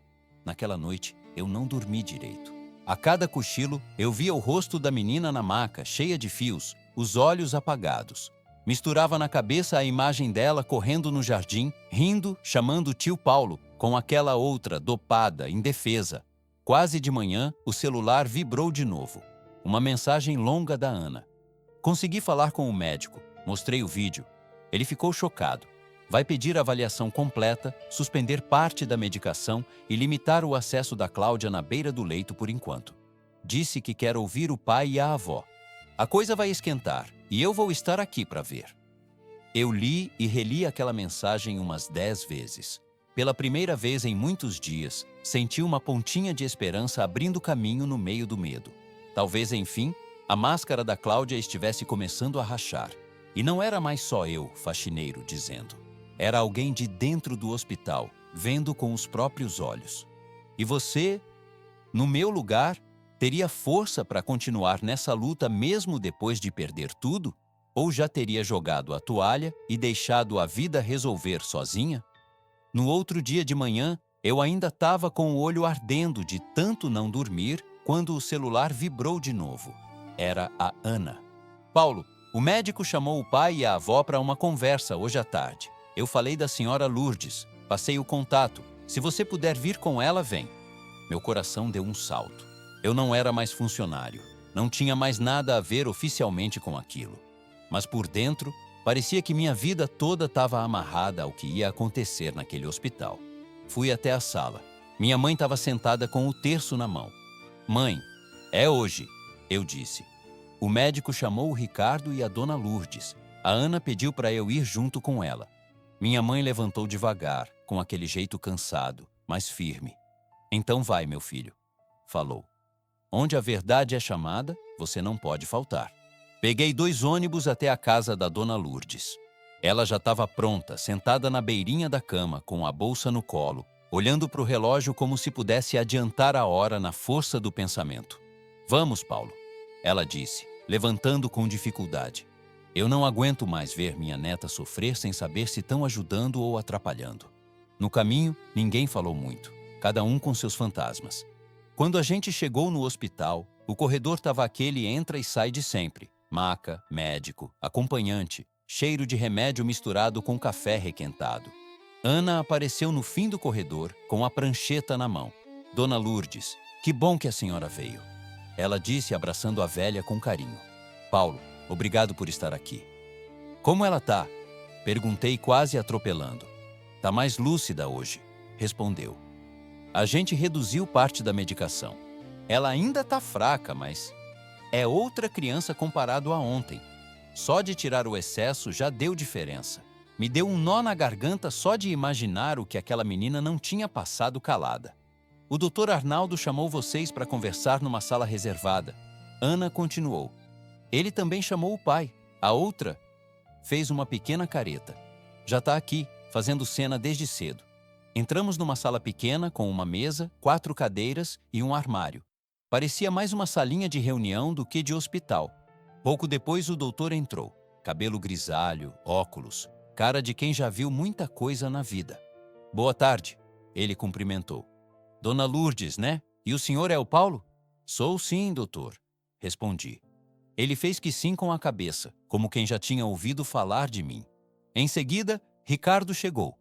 Naquela noite, eu não dormi direito. A cada cochilo, eu via o rosto da menina na maca, cheia de fios, os olhos apagados. Misturava na cabeça a imagem dela correndo no jardim, rindo, chamando o tio Paulo, com aquela outra, dopada, indefesa. Quase de manhã, o celular vibrou de novo. Uma mensagem longa da Ana. Consegui falar com o médico, mostrei o vídeo. Ele ficou chocado. Vai pedir avaliação completa, suspender parte da medicação e limitar o acesso da Cláudia na beira do leito por enquanto. Disse que quer ouvir o pai e a avó. A coisa vai esquentar e eu vou estar aqui para ver. Eu li e reli aquela mensagem umas 10 vezes. Pela primeira vez em muitos dias, senti uma pontinha de esperança abrindo caminho no meio do medo. Talvez, enfim, a máscara da Cláudia estivesse começando a rachar. E não era mais só eu, faxineiro, dizendo. Era alguém de dentro do hospital, vendo com os próprios olhos. E você, no meu lugar, teria força para continuar nessa luta mesmo depois de perder tudo? Ou já teria jogado a toalha e deixado a vida resolver sozinha? No outro dia de manhã, eu ainda estava com o olho ardendo de tanto não dormir quando o celular vibrou de novo. Era a Ana. Paulo, o médico chamou o pai e a avó para uma conversa hoje à tarde. Eu falei da senhora Lourdes, passei o contato. Se você puder vir com ela, vem. Meu coração deu um salto. Eu não era mais funcionário. Não tinha mais nada a ver oficialmente com aquilo. Mas por dentro, parecia que minha vida toda estava amarrada ao que ia acontecer naquele hospital. Fui até a sala. Minha mãe estava sentada com o terço na mão. Mãe, é hoje, eu disse. O médico chamou o Ricardo e a dona Lourdes. A Ana pediu para eu ir junto com ela. Minha mãe levantou devagar, com aquele jeito cansado, mas firme. Então vai, meu filho, falou. Onde a verdade é chamada, você não pode faltar. Peguei 2 ônibus até a casa da dona Lourdes. Ela já estava pronta, sentada na beirinha da cama, com a bolsa no colo, olhando para o relógio como se pudesse adiantar a hora na força do pensamento. Vamos, Paulo, ela disse, levantando com dificuldade. Eu não aguento mais ver minha neta sofrer sem saber se estão ajudando ou atrapalhando. No caminho, ninguém falou muito, cada um com seus fantasmas. Quando a gente chegou no hospital, o corredor estava aquele entra e sai de sempre. Maca, médico, acompanhante, cheiro de remédio misturado com café requentado. Ana apareceu no fim do corredor, com a prancheta na mão. Dona Lourdes, que bom que a senhora veio. Ela disse, abraçando a velha com carinho. Paulo, obrigado por estar aqui. Como ela tá? Perguntei quase atropelando. Tá mais lúcida hoje, respondeu. A gente reduziu parte da medicação. Ela ainda tá fraca, mas é outra criança comparado a ontem. Só de tirar o excesso já deu diferença. Me deu um nó na garganta só de imaginar o que aquela menina não tinha passado calada. O Dr. Arnaldo chamou vocês para conversar numa sala reservada. Ana continuou. Ele também chamou o pai. A outra fez uma pequena careta. Já está aqui, fazendo cena desde cedo. Entramos numa sala pequena com uma mesa, 4 cadeiras e um armário. Parecia mais uma salinha de reunião do que de hospital. Pouco depois o doutor entrou. Cabelo grisalho, óculos, cara de quem já viu muita coisa na vida. Boa tarde, ele cumprimentou. Dona Lourdes, né? E o senhor é o Paulo? Sou sim, doutor, respondi. Ele fez que sim com a cabeça, como quem já tinha ouvido falar de mim. Em seguida, Ricardo chegou.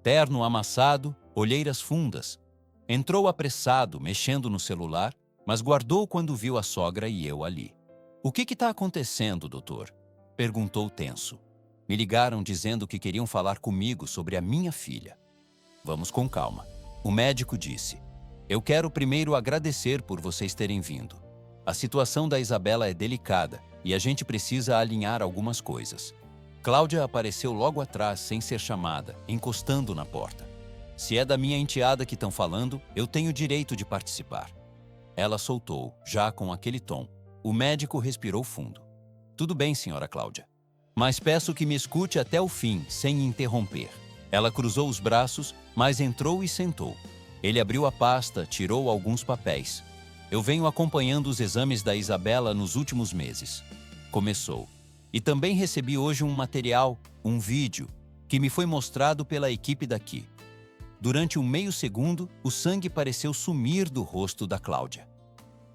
Terno amassado, olheiras fundas. Entrou apressado, mexendo no celular, mas guardou quando viu a sogra e eu ali. O que está acontecendo, doutor? Perguntou tenso. Me ligaram dizendo que queriam falar comigo sobre a minha filha. Vamos com calma. O médico disse. Eu quero primeiro agradecer por vocês terem vindo. A situação da Isabela é delicada e a gente precisa alinhar algumas coisas. Cláudia apareceu logo atrás, sem ser chamada, encostando na porta. Se é da minha enteada que estão falando, eu tenho direito de participar. Ela soltou, já com aquele tom. O médico respirou fundo. Tudo bem, senhora Cláudia. Mas peço que me escute até o fim, sem interromper. Ela cruzou os braços, mas entrou e sentou. Ele abriu a pasta, tirou alguns papéis. Eu venho acompanhando os exames da Isabela nos últimos meses. Começou. E também recebi hoje um material, um vídeo, que me foi mostrado pela equipe daqui. Durante um meio segundo, o sangue pareceu sumir do rosto da Cláudia.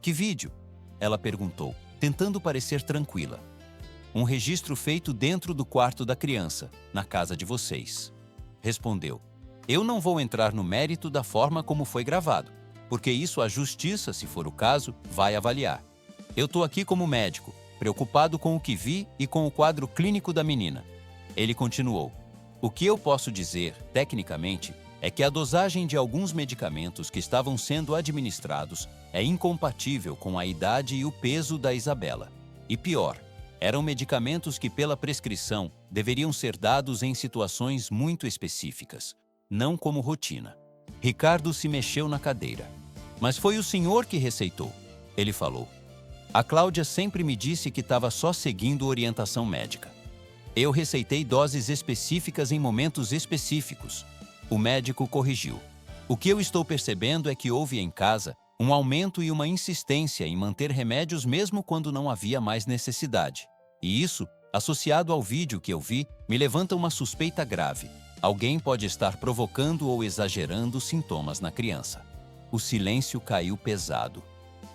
Que vídeo? Ela perguntou, tentando parecer tranquila. Um registro feito dentro do quarto da criança, na casa de vocês. Respondeu. Eu não vou entrar no mérito da forma como foi gravado, porque isso a justiça, se for o caso, vai avaliar. Eu estou aqui como médico, preocupado com o que vi e com o quadro clínico da menina. Ele continuou. O que eu posso dizer, tecnicamente, é que a dosagem de alguns medicamentos que estavam sendo administrados é incompatível com a idade e o peso da Isabela. E pior, eram medicamentos que, pela prescrição, deveriam ser dados em situações muito específicas, não como rotina. Ricardo se mexeu na cadeira. Mas foi o senhor que receitou, ele falou. A Cláudia sempre me disse que estava só seguindo orientação médica. Eu receitei doses específicas em momentos específicos. O médico corrigiu. O que eu estou percebendo é que houve em casa um aumento e uma insistência em manter remédios mesmo quando não havia mais necessidade. E isso, associado ao vídeo que eu vi, me levanta uma suspeita grave. Alguém pode estar provocando ou exagerando sintomas na criança. O silêncio caiu pesado.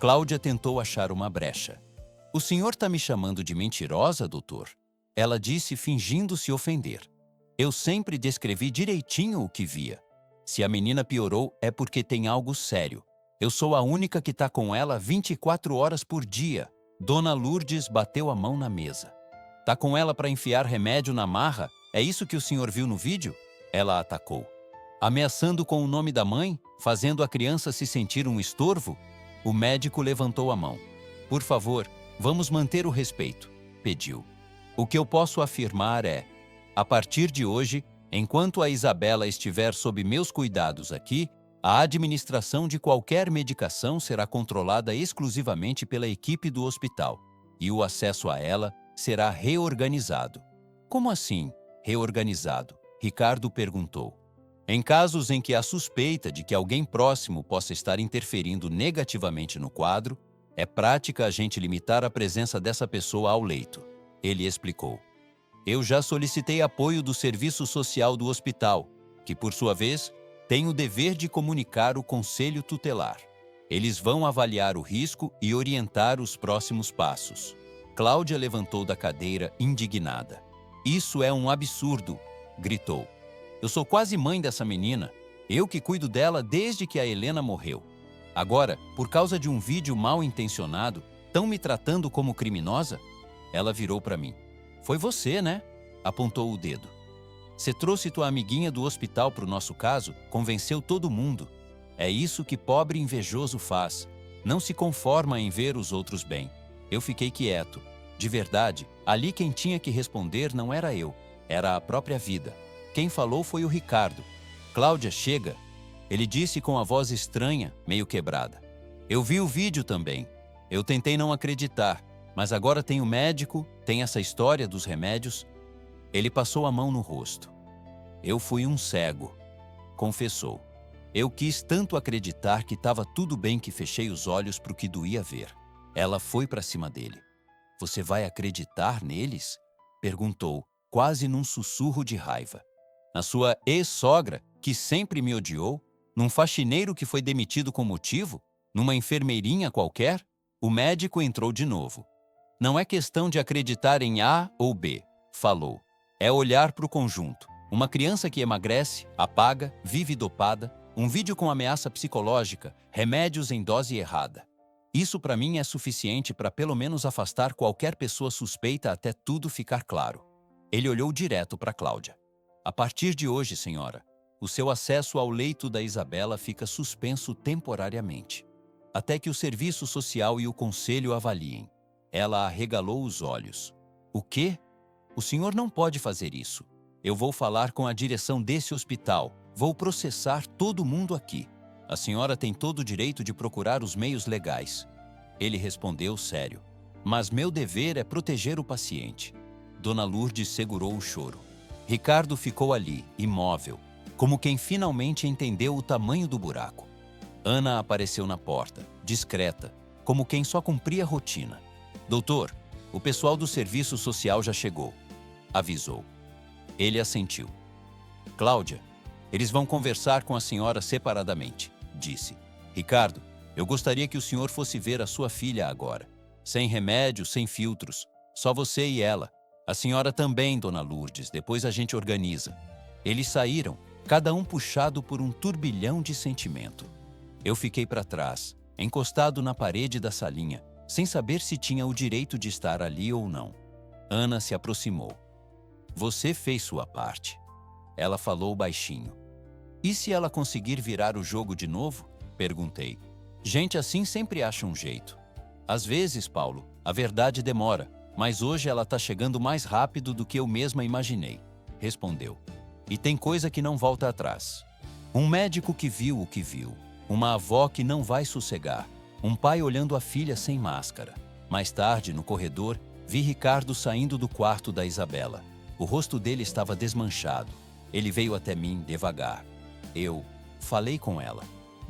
Cláudia tentou achar uma brecha. O senhor está me chamando de mentirosa, doutor? Ela disse, fingindo se ofender. Eu sempre descrevi direitinho o que via. Se a menina piorou, é porque tem algo sério. Eu sou a única que está com ela 24 horas por dia. Dona Lourdes bateu a mão na mesa. Tá com ela para enfiar remédio na marra? É isso que o senhor viu no vídeo? Ela atacou. Ameaçando com o nome da mãe? Fazendo a criança se sentir um estorvo? O médico levantou a mão. Por favor, vamos manter o respeito, pediu. O que eu posso afirmar é, a partir de hoje, enquanto a Isabela estiver sob meus cuidados aqui, a administração de qualquer medicação será controlada exclusivamente pela equipe do hospital e o acesso a ela será reorganizado. Como assim, reorganizado? Ricardo perguntou. Em casos em que há suspeita de que alguém próximo possa estar interferindo negativamente no quadro, É prática a gente limitar a presença dessa pessoa ao leito. Ele explicou. Eu já solicitei apoio do serviço social do hospital, que, por sua vez, tem o dever de comunicar o conselho tutelar. Eles vão avaliar o risco e orientar os próximos passos. Cláudia levantou da cadeira indignada. Isso é um absurdo, gritou. Eu sou quase mãe dessa menina. Eu que cuido dela desde que a Helena morreu. Agora, por causa de um vídeo mal intencionado, estão me tratando como criminosa? Ela virou para mim. Foi você, né? Apontou o dedo. Você trouxe tua amiguinha do hospital para o nosso caso, convenceu todo mundo. É isso que pobre invejoso faz. Não se conforma em ver os outros bem. Eu fiquei quieto. De verdade, ali quem tinha que responder não era eu, era a própria vida. Quem falou foi o Ricardo. Cláudia, chega. Ele disse com a voz estranha, meio quebrada. Eu vi o vídeo também. Eu tentei não acreditar, mas agora tem o médico, tem essa história dos remédios. Ele passou a mão no rosto. Eu fui um cego, confessou. Eu quis tanto acreditar que estava tudo bem que fechei os olhos para o que doía ver. Ela foi para cima dele. Você vai acreditar neles? Perguntou, quase num sussurro de raiva. Na sua ex-sogra, que sempre me odiou? Num faxineiro que foi demitido com motivo? Numa enfermeirinha qualquer? O médico entrou de novo. Não é questão de acreditar em A ou B, falou. É olhar para o conjunto. Uma criança que emagrece, apaga, vive dopada, um vídeo com ameaça psicológica, remédios em dose errada. Isso para mim é suficiente para pelo menos afastar qualquer pessoa suspeita até tudo ficar claro. Ele olhou direto para Cláudia. A partir de hoje, senhora, o seu acesso ao leito da Isabela fica suspenso temporariamente, até que o serviço social e o conselho avaliem. Ela arregalou os olhos. O quê? O senhor não pode fazer isso. Eu vou falar com a direção desse hospital. Vou processar todo mundo aqui. A senhora tem todo o direito de procurar os meios legais. Ele respondeu sério. Mas meu dever é proteger o paciente. Dona Lourdes segurou o choro. Ricardo ficou ali, imóvel, como quem finalmente entendeu o tamanho do buraco. Ana apareceu na porta, discreta, como quem só cumpria a rotina. Doutor, o pessoal do serviço social já chegou, avisou. Ele assentiu. Cláudia, eles vão conversar com a senhora separadamente, disse. Ricardo, eu gostaria que o senhor fosse ver a sua filha agora. Sem remédio, sem filtros, só você e ela. A senhora também, dona Lourdes, depois a gente organiza. Eles saíram, cada um puxado por um turbilhão de sentimento. Eu fiquei para trás, encostado na parede da salinha, sem saber se tinha o direito de estar ali ou não. Ana se aproximou. Você fez sua parte. Ela falou baixinho. E se ela conseguir virar o jogo de novo? Perguntei. Gente assim sempre acha um jeito. Às vezes, Paulo, a verdade demora, mas hoje ela está chegando mais rápido do que eu mesma imaginei, respondeu. E tem coisa que não volta atrás. Um médico que viu o que viu, uma avó que não vai sossegar, um pai olhando a filha sem máscara. Mais tarde, no corredor, vi Ricardo saindo do quarto da Isabela. O rosto dele estava desmanchado. Ele veio até mim devagar. Eu falei com ela.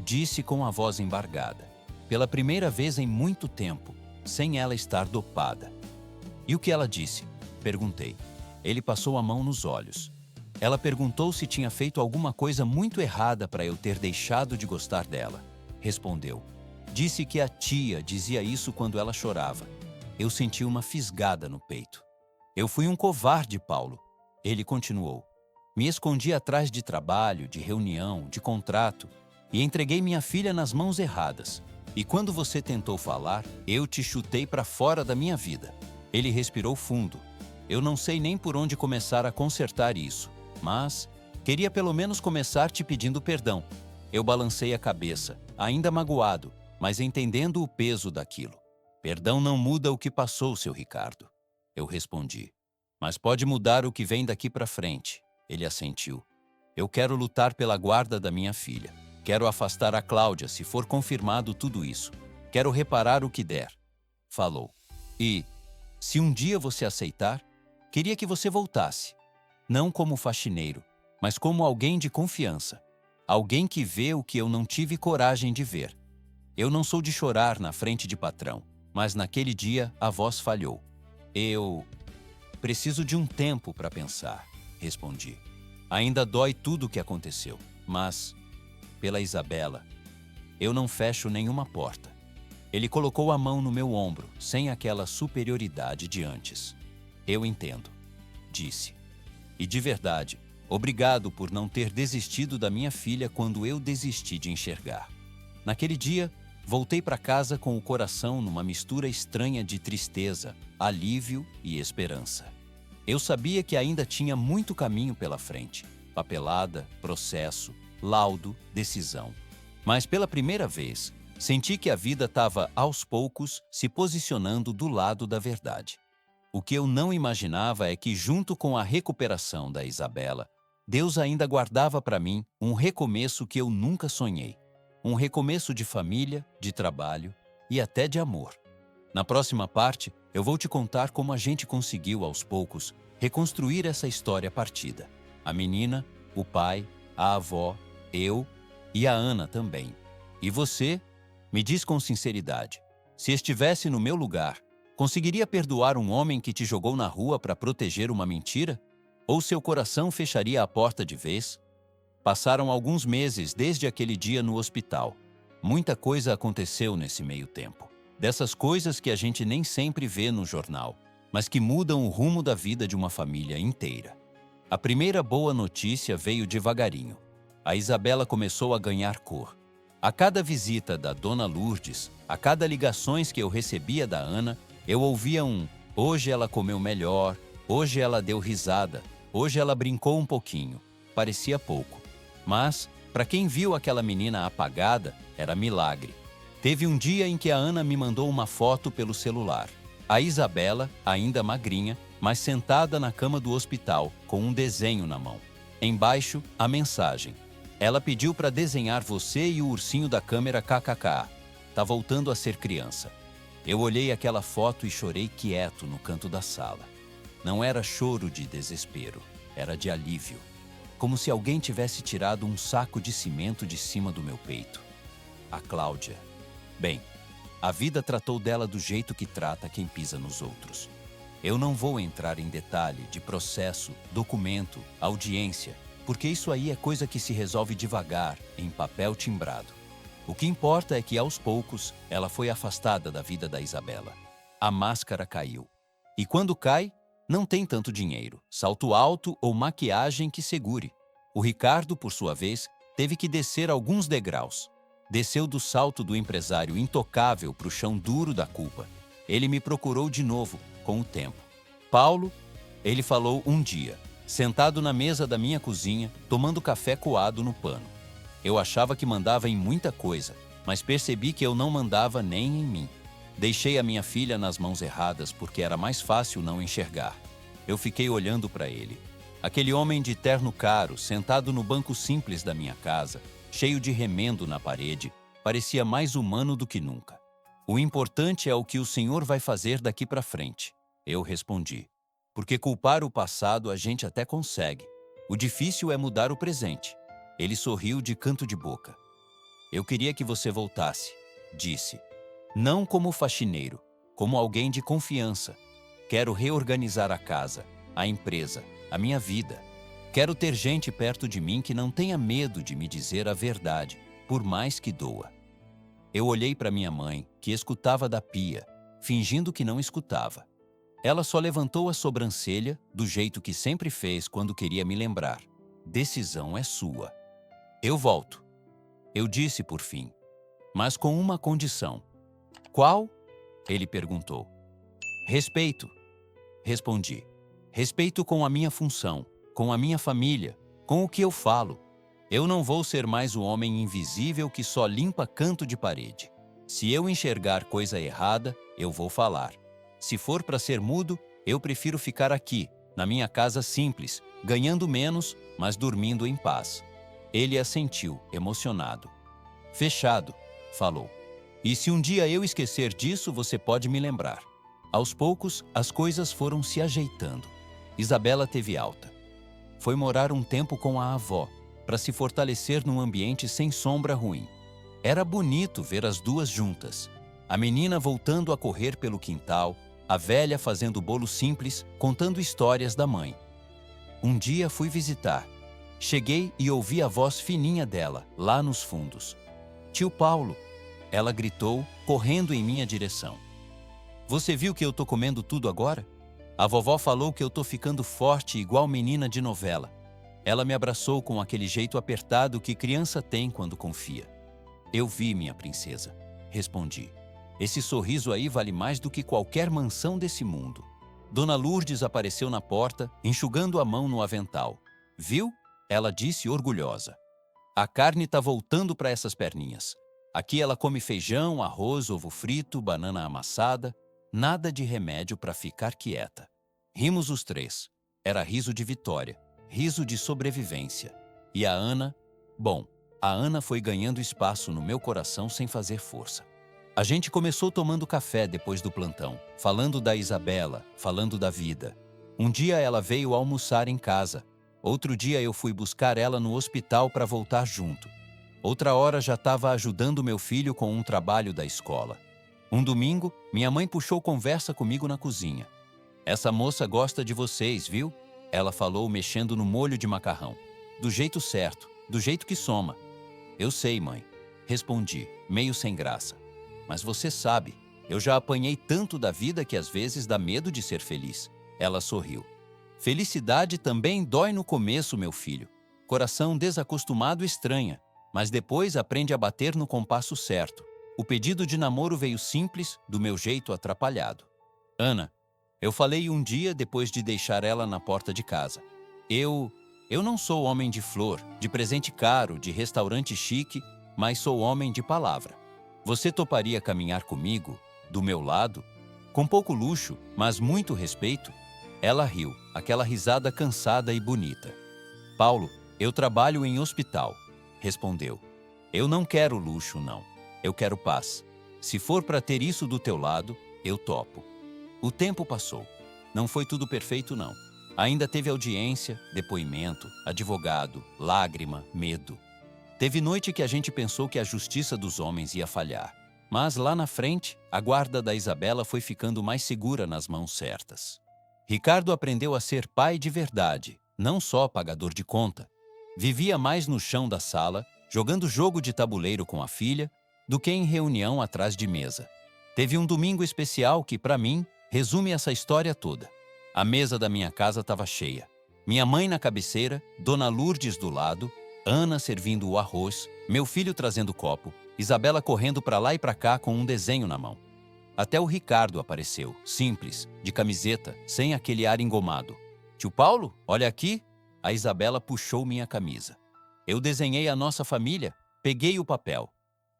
Disse com a voz embargada. Pela primeira vez em muito tempo, sem ela estar dopada. E o que ela disse? Perguntei. Ele passou a mão nos olhos. Ela perguntou se tinha feito alguma coisa muito errada para eu ter deixado de gostar dela. Respondeu. Disse que a tia dizia isso quando ela chorava. Eu senti uma fisgada no peito. Eu fui um covarde, Paulo. Ele continuou. Me escondi atrás de trabalho, de reunião, de contrato e entreguei minha filha nas mãos erradas. E quando você tentou falar, eu te chutei para fora da minha vida. Ele respirou fundo. Eu não sei nem por onde começar a consertar isso, mas queria pelo menos começar te pedindo perdão. Eu balancei a cabeça, ainda magoado, mas entendendo o peso daquilo. Perdão não muda o que passou, seu Ricardo. Eu respondi. Mas pode mudar o que vem daqui para frente. Ele assentiu. Eu quero lutar pela guarda da minha filha. Quero afastar a Cláudia se for confirmado tudo isso. Quero reparar o que der. Falou. E, se um dia você aceitar, queria que você voltasse. Não como faxineiro, mas como alguém de confiança. Alguém que vê o que eu não tive coragem de ver. Eu não sou de chorar na frente de patrão, mas naquele dia a voz falhou. Eu preciso de um tempo para pensar, respondi. Ainda dói tudo o que aconteceu, mas, pela Isabela, eu não fecho nenhuma porta. Ele colocou a mão no meu ombro, sem aquela superioridade de antes. Eu entendo, disse. E de verdade, obrigado por não ter desistido da minha filha quando eu desisti de enxergar. Naquele dia, voltei para casa com o coração numa mistura estranha de tristeza, alívio e esperança. Eu sabia que ainda tinha muito caminho pela frente. Papelada, processo, laudo, decisão. Mas pela primeira vez, senti que a vida estava, aos poucos, se posicionando do lado da verdade. O que eu não imaginava é que, junto com a recuperação da Isabela, Deus ainda guardava para mim um recomeço que eu nunca sonhei. Um recomeço de família, de trabalho e até de amor. Na próxima parte, eu vou te contar como a gente conseguiu, aos poucos, reconstruir essa história partida. A menina, o pai, a avó, eu e a Ana também. E você? Me diz com sinceridade, se estivesse no meu lugar, conseguiria perdoar um homem que te jogou na rua para proteger uma mentira? Ou seu coração fecharia a porta de vez? Passaram alguns meses desde aquele dia no hospital. Muita coisa aconteceu nesse meio tempo. Dessas coisas que a gente nem sempre vê no jornal, mas que mudam o rumo da vida de uma família inteira. A primeira boa notícia veio devagarinho. A Isabela começou a ganhar cor. A cada visita da Dona Lourdes, a cada ligações que eu recebia da Ana, eu ouvia hoje ela comeu melhor, hoje ela deu risada, hoje ela brincou um pouquinho. Parecia pouco. Mas, para quem viu aquela menina apagada, era milagre. Teve um dia em que a Ana me mandou uma foto pelo celular. A Isabela, ainda magrinha, mas sentada na cama do hospital, com um desenho na mão. Embaixo, a mensagem. Ela pediu para desenhar você e o ursinho da câmera KKK. Tá voltando a ser criança. Eu olhei aquela foto e chorei quieto no canto da sala. Não era choro de desespero, era de alívio. Como se alguém tivesse tirado um saco de cimento de cima do meu peito. A Cláudia. Bem, a vida tratou dela do jeito que trata quem pisa nos outros. Eu não vou entrar em detalhe de processo, documento, audiência, porque isso aí é coisa que se resolve devagar, em papel timbrado. O que importa é que, aos poucos, ela foi afastada da vida da Isabela. A máscara caiu. E quando cai, não tem tanto dinheiro, salto alto ou maquiagem que segure. O Ricardo, por sua vez, teve que descer alguns degraus. Desceu do salto do empresário intocável para o chão duro da culpa. Ele me procurou de novo, com o tempo. Paulo, ele falou um dia, sentado na mesa da minha cozinha, tomando café coado no pano. Eu achava que mandava em muita coisa, mas percebi que eu não mandava nem em mim. Deixei a minha filha nas mãos erradas porque era mais fácil não enxergar. Eu fiquei olhando para ele. Aquele homem de terno caro, sentado no banco simples da minha casa, cheio de remendo na parede, parecia mais humano do que nunca. O importante é o que o Senhor vai fazer daqui para frente, eu respondi. Porque culpar o passado a gente até consegue. O difícil é mudar o presente. Ele sorriu de canto de boca. Eu queria que você voltasse, disse. Não como faxineiro, como alguém de confiança. Quero reorganizar a casa, a empresa, a minha vida. Quero ter gente perto de mim que não tenha medo de me dizer a verdade, por mais que doa. Eu olhei para minha mãe, que escutava da pia, fingindo que não escutava. Ela só levantou a sobrancelha, do jeito que sempre fez quando queria me lembrar. Decisão é sua. Eu volto. Eu disse por fim, mas com uma condição. Qual? Ele perguntou. Respeito. Respondi. Respeito com a minha função, com a minha família, com o que eu falo. Eu não vou ser mais o homem invisível que só limpa canto de parede. Se eu enxergar coisa errada, eu vou falar. Se for para ser mudo, eu prefiro ficar aqui, na minha casa simples, ganhando menos, mas dormindo em paz. Ele assentiu, emocionado. Fechado, falou. E se um dia eu esquecer disso, você pode me lembrar. Aos poucos, as coisas foram se ajeitando. Isabela teve alta. Foi morar um tempo com a avó, para se fortalecer num ambiente sem sombra ruim. Era bonito ver as duas juntas. A menina voltando a correr pelo quintal, a velha fazendo bolo simples, contando histórias da mãe. Um dia fui visitar. Cheguei e ouvi a voz fininha dela, lá nos fundos. Tio Paulo, ela gritou, correndo em minha direção. Você viu que eu tô comendo tudo agora? A vovó falou que eu tô ficando forte igual menina de novela. Ela me abraçou com aquele jeito apertado que criança tem quando confia. Eu vi, minha princesa, respondi. Esse sorriso aí vale mais do que qualquer mansão desse mundo. Dona Lourdes apareceu na porta, enxugando a mão no avental. Viu? Ela disse orgulhosa. A carne tá voltando para essas perninhas. Aqui ela come feijão, arroz, ovo frito, banana amassada. Nada de remédio para ficar quieta. Rimos os três. Era riso de vitória, riso de sobrevivência. E a Ana? Bom, a Ana foi ganhando espaço no meu coração sem fazer força. A gente começou tomando café depois do plantão, falando da Isabela, falando da vida. Um dia ela veio almoçar em casa. Outro dia eu fui buscar ela no hospital para voltar junto. Outra hora já estava ajudando meu filho com um trabalho da escola. Um domingo, minha mãe puxou conversa comigo na cozinha. Essa moça gosta de vocês, viu? Ela falou mexendo no molho de macarrão. Do jeito certo, do jeito que soma. Eu sei, mãe. Respondi, meio sem graça. Mas você sabe, eu já apanhei tanto da vida que às vezes dá medo de ser feliz. Ela sorriu. Felicidade também dói no começo, meu filho. Coração desacostumado estranha, mas depois aprende a bater no compasso certo. O pedido de namoro veio simples, do meu jeito atrapalhado. Ana, eu falei um dia depois de deixar ela na porta de casa. Eu não sou homem de flor, de presente caro, de restaurante chique, mas sou homem de palavra. Você toparia caminhar comigo, do meu lado? Com pouco luxo, mas muito respeito? Ela riu, aquela risada cansada e bonita. Paulo, eu trabalho em hospital, respondeu. Eu não quero luxo, não. Eu quero paz. Se for para ter isso do teu lado, eu topo. O tempo passou. Não foi tudo perfeito, não. Ainda teve audiência, depoimento, advogado, lágrima, medo. Teve noite que a gente pensou que a justiça dos homens ia falhar. Mas lá na frente, a guarda da Isabela foi ficando mais segura nas mãos certas. Ricardo aprendeu a ser pai de verdade, não só pagador de conta. Vivia mais no chão da sala, jogando jogo de tabuleiro com a filha, do que em reunião atrás de mesa. Teve um domingo especial que, para mim, resume essa história toda. A mesa da minha casa estava cheia. Minha mãe na cabeceira, Dona Lourdes do lado, Ana servindo o arroz, meu filho trazendo copo, Isabela correndo para lá e para cá com um desenho na mão. Até o Ricardo apareceu, simples, de camiseta, sem aquele ar engomado. Tio Paulo, olha aqui. A Isabela puxou minha camisa. Eu desenhei a nossa família, peguei o papel.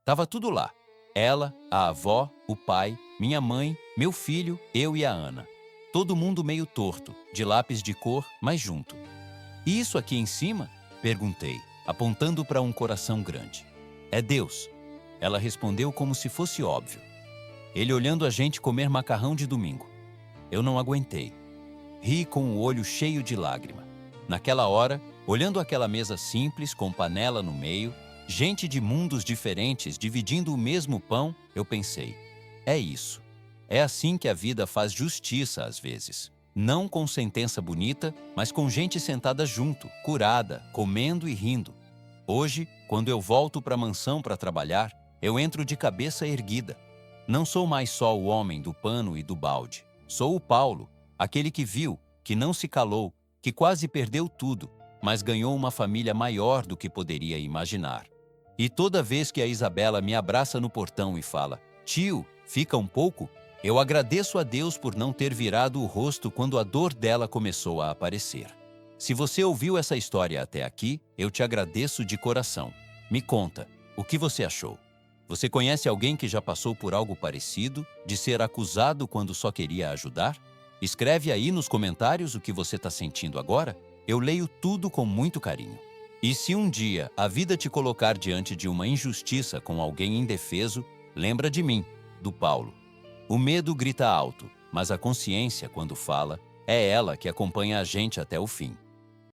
Tava tudo lá. Ela, a avó, o pai, minha mãe, meu filho, eu e a Ana. Todo mundo meio torto, de lápis de cor, mas junto. E isso aqui em cima? Perguntei, apontando para um coração grande. É Deus. Ela respondeu como se fosse óbvio. Ele olhando a gente comer macarrão de domingo. Eu não aguentei. Ri com o olho cheio de lágrima. Naquela hora, olhando aquela mesa simples com panela no meio, gente de mundos diferentes dividindo o mesmo pão, eu pensei, é isso. É assim que a vida faz justiça às vezes. Não com sentença bonita, mas com gente sentada junto, curada, comendo e rindo. Hoje, quando eu volto para a mansão para trabalhar, eu entro de cabeça erguida. Não sou mais só o homem do pano e do balde. Sou o Paulo, aquele que viu, que não se calou, que quase perdeu tudo, mas ganhou uma família maior do que poderia imaginar. E toda vez que a Isabela me abraça no portão e fala, tio, fica um pouco, eu agradeço a Deus por não ter virado o rosto quando a dor dela começou a aparecer. Se você ouviu essa história até aqui, eu te agradeço de coração. Me conta, o que você achou? Você conhece alguém que já passou por algo parecido, de ser acusado quando só queria ajudar? Escreve aí nos comentários o que você está sentindo agora. Eu leio tudo com muito carinho. E se um dia a vida te colocar diante de uma injustiça com alguém indefeso, lembra de mim, do Paulo. O medo grita alto, mas a consciência, quando fala, é ela que acompanha a gente até o fim.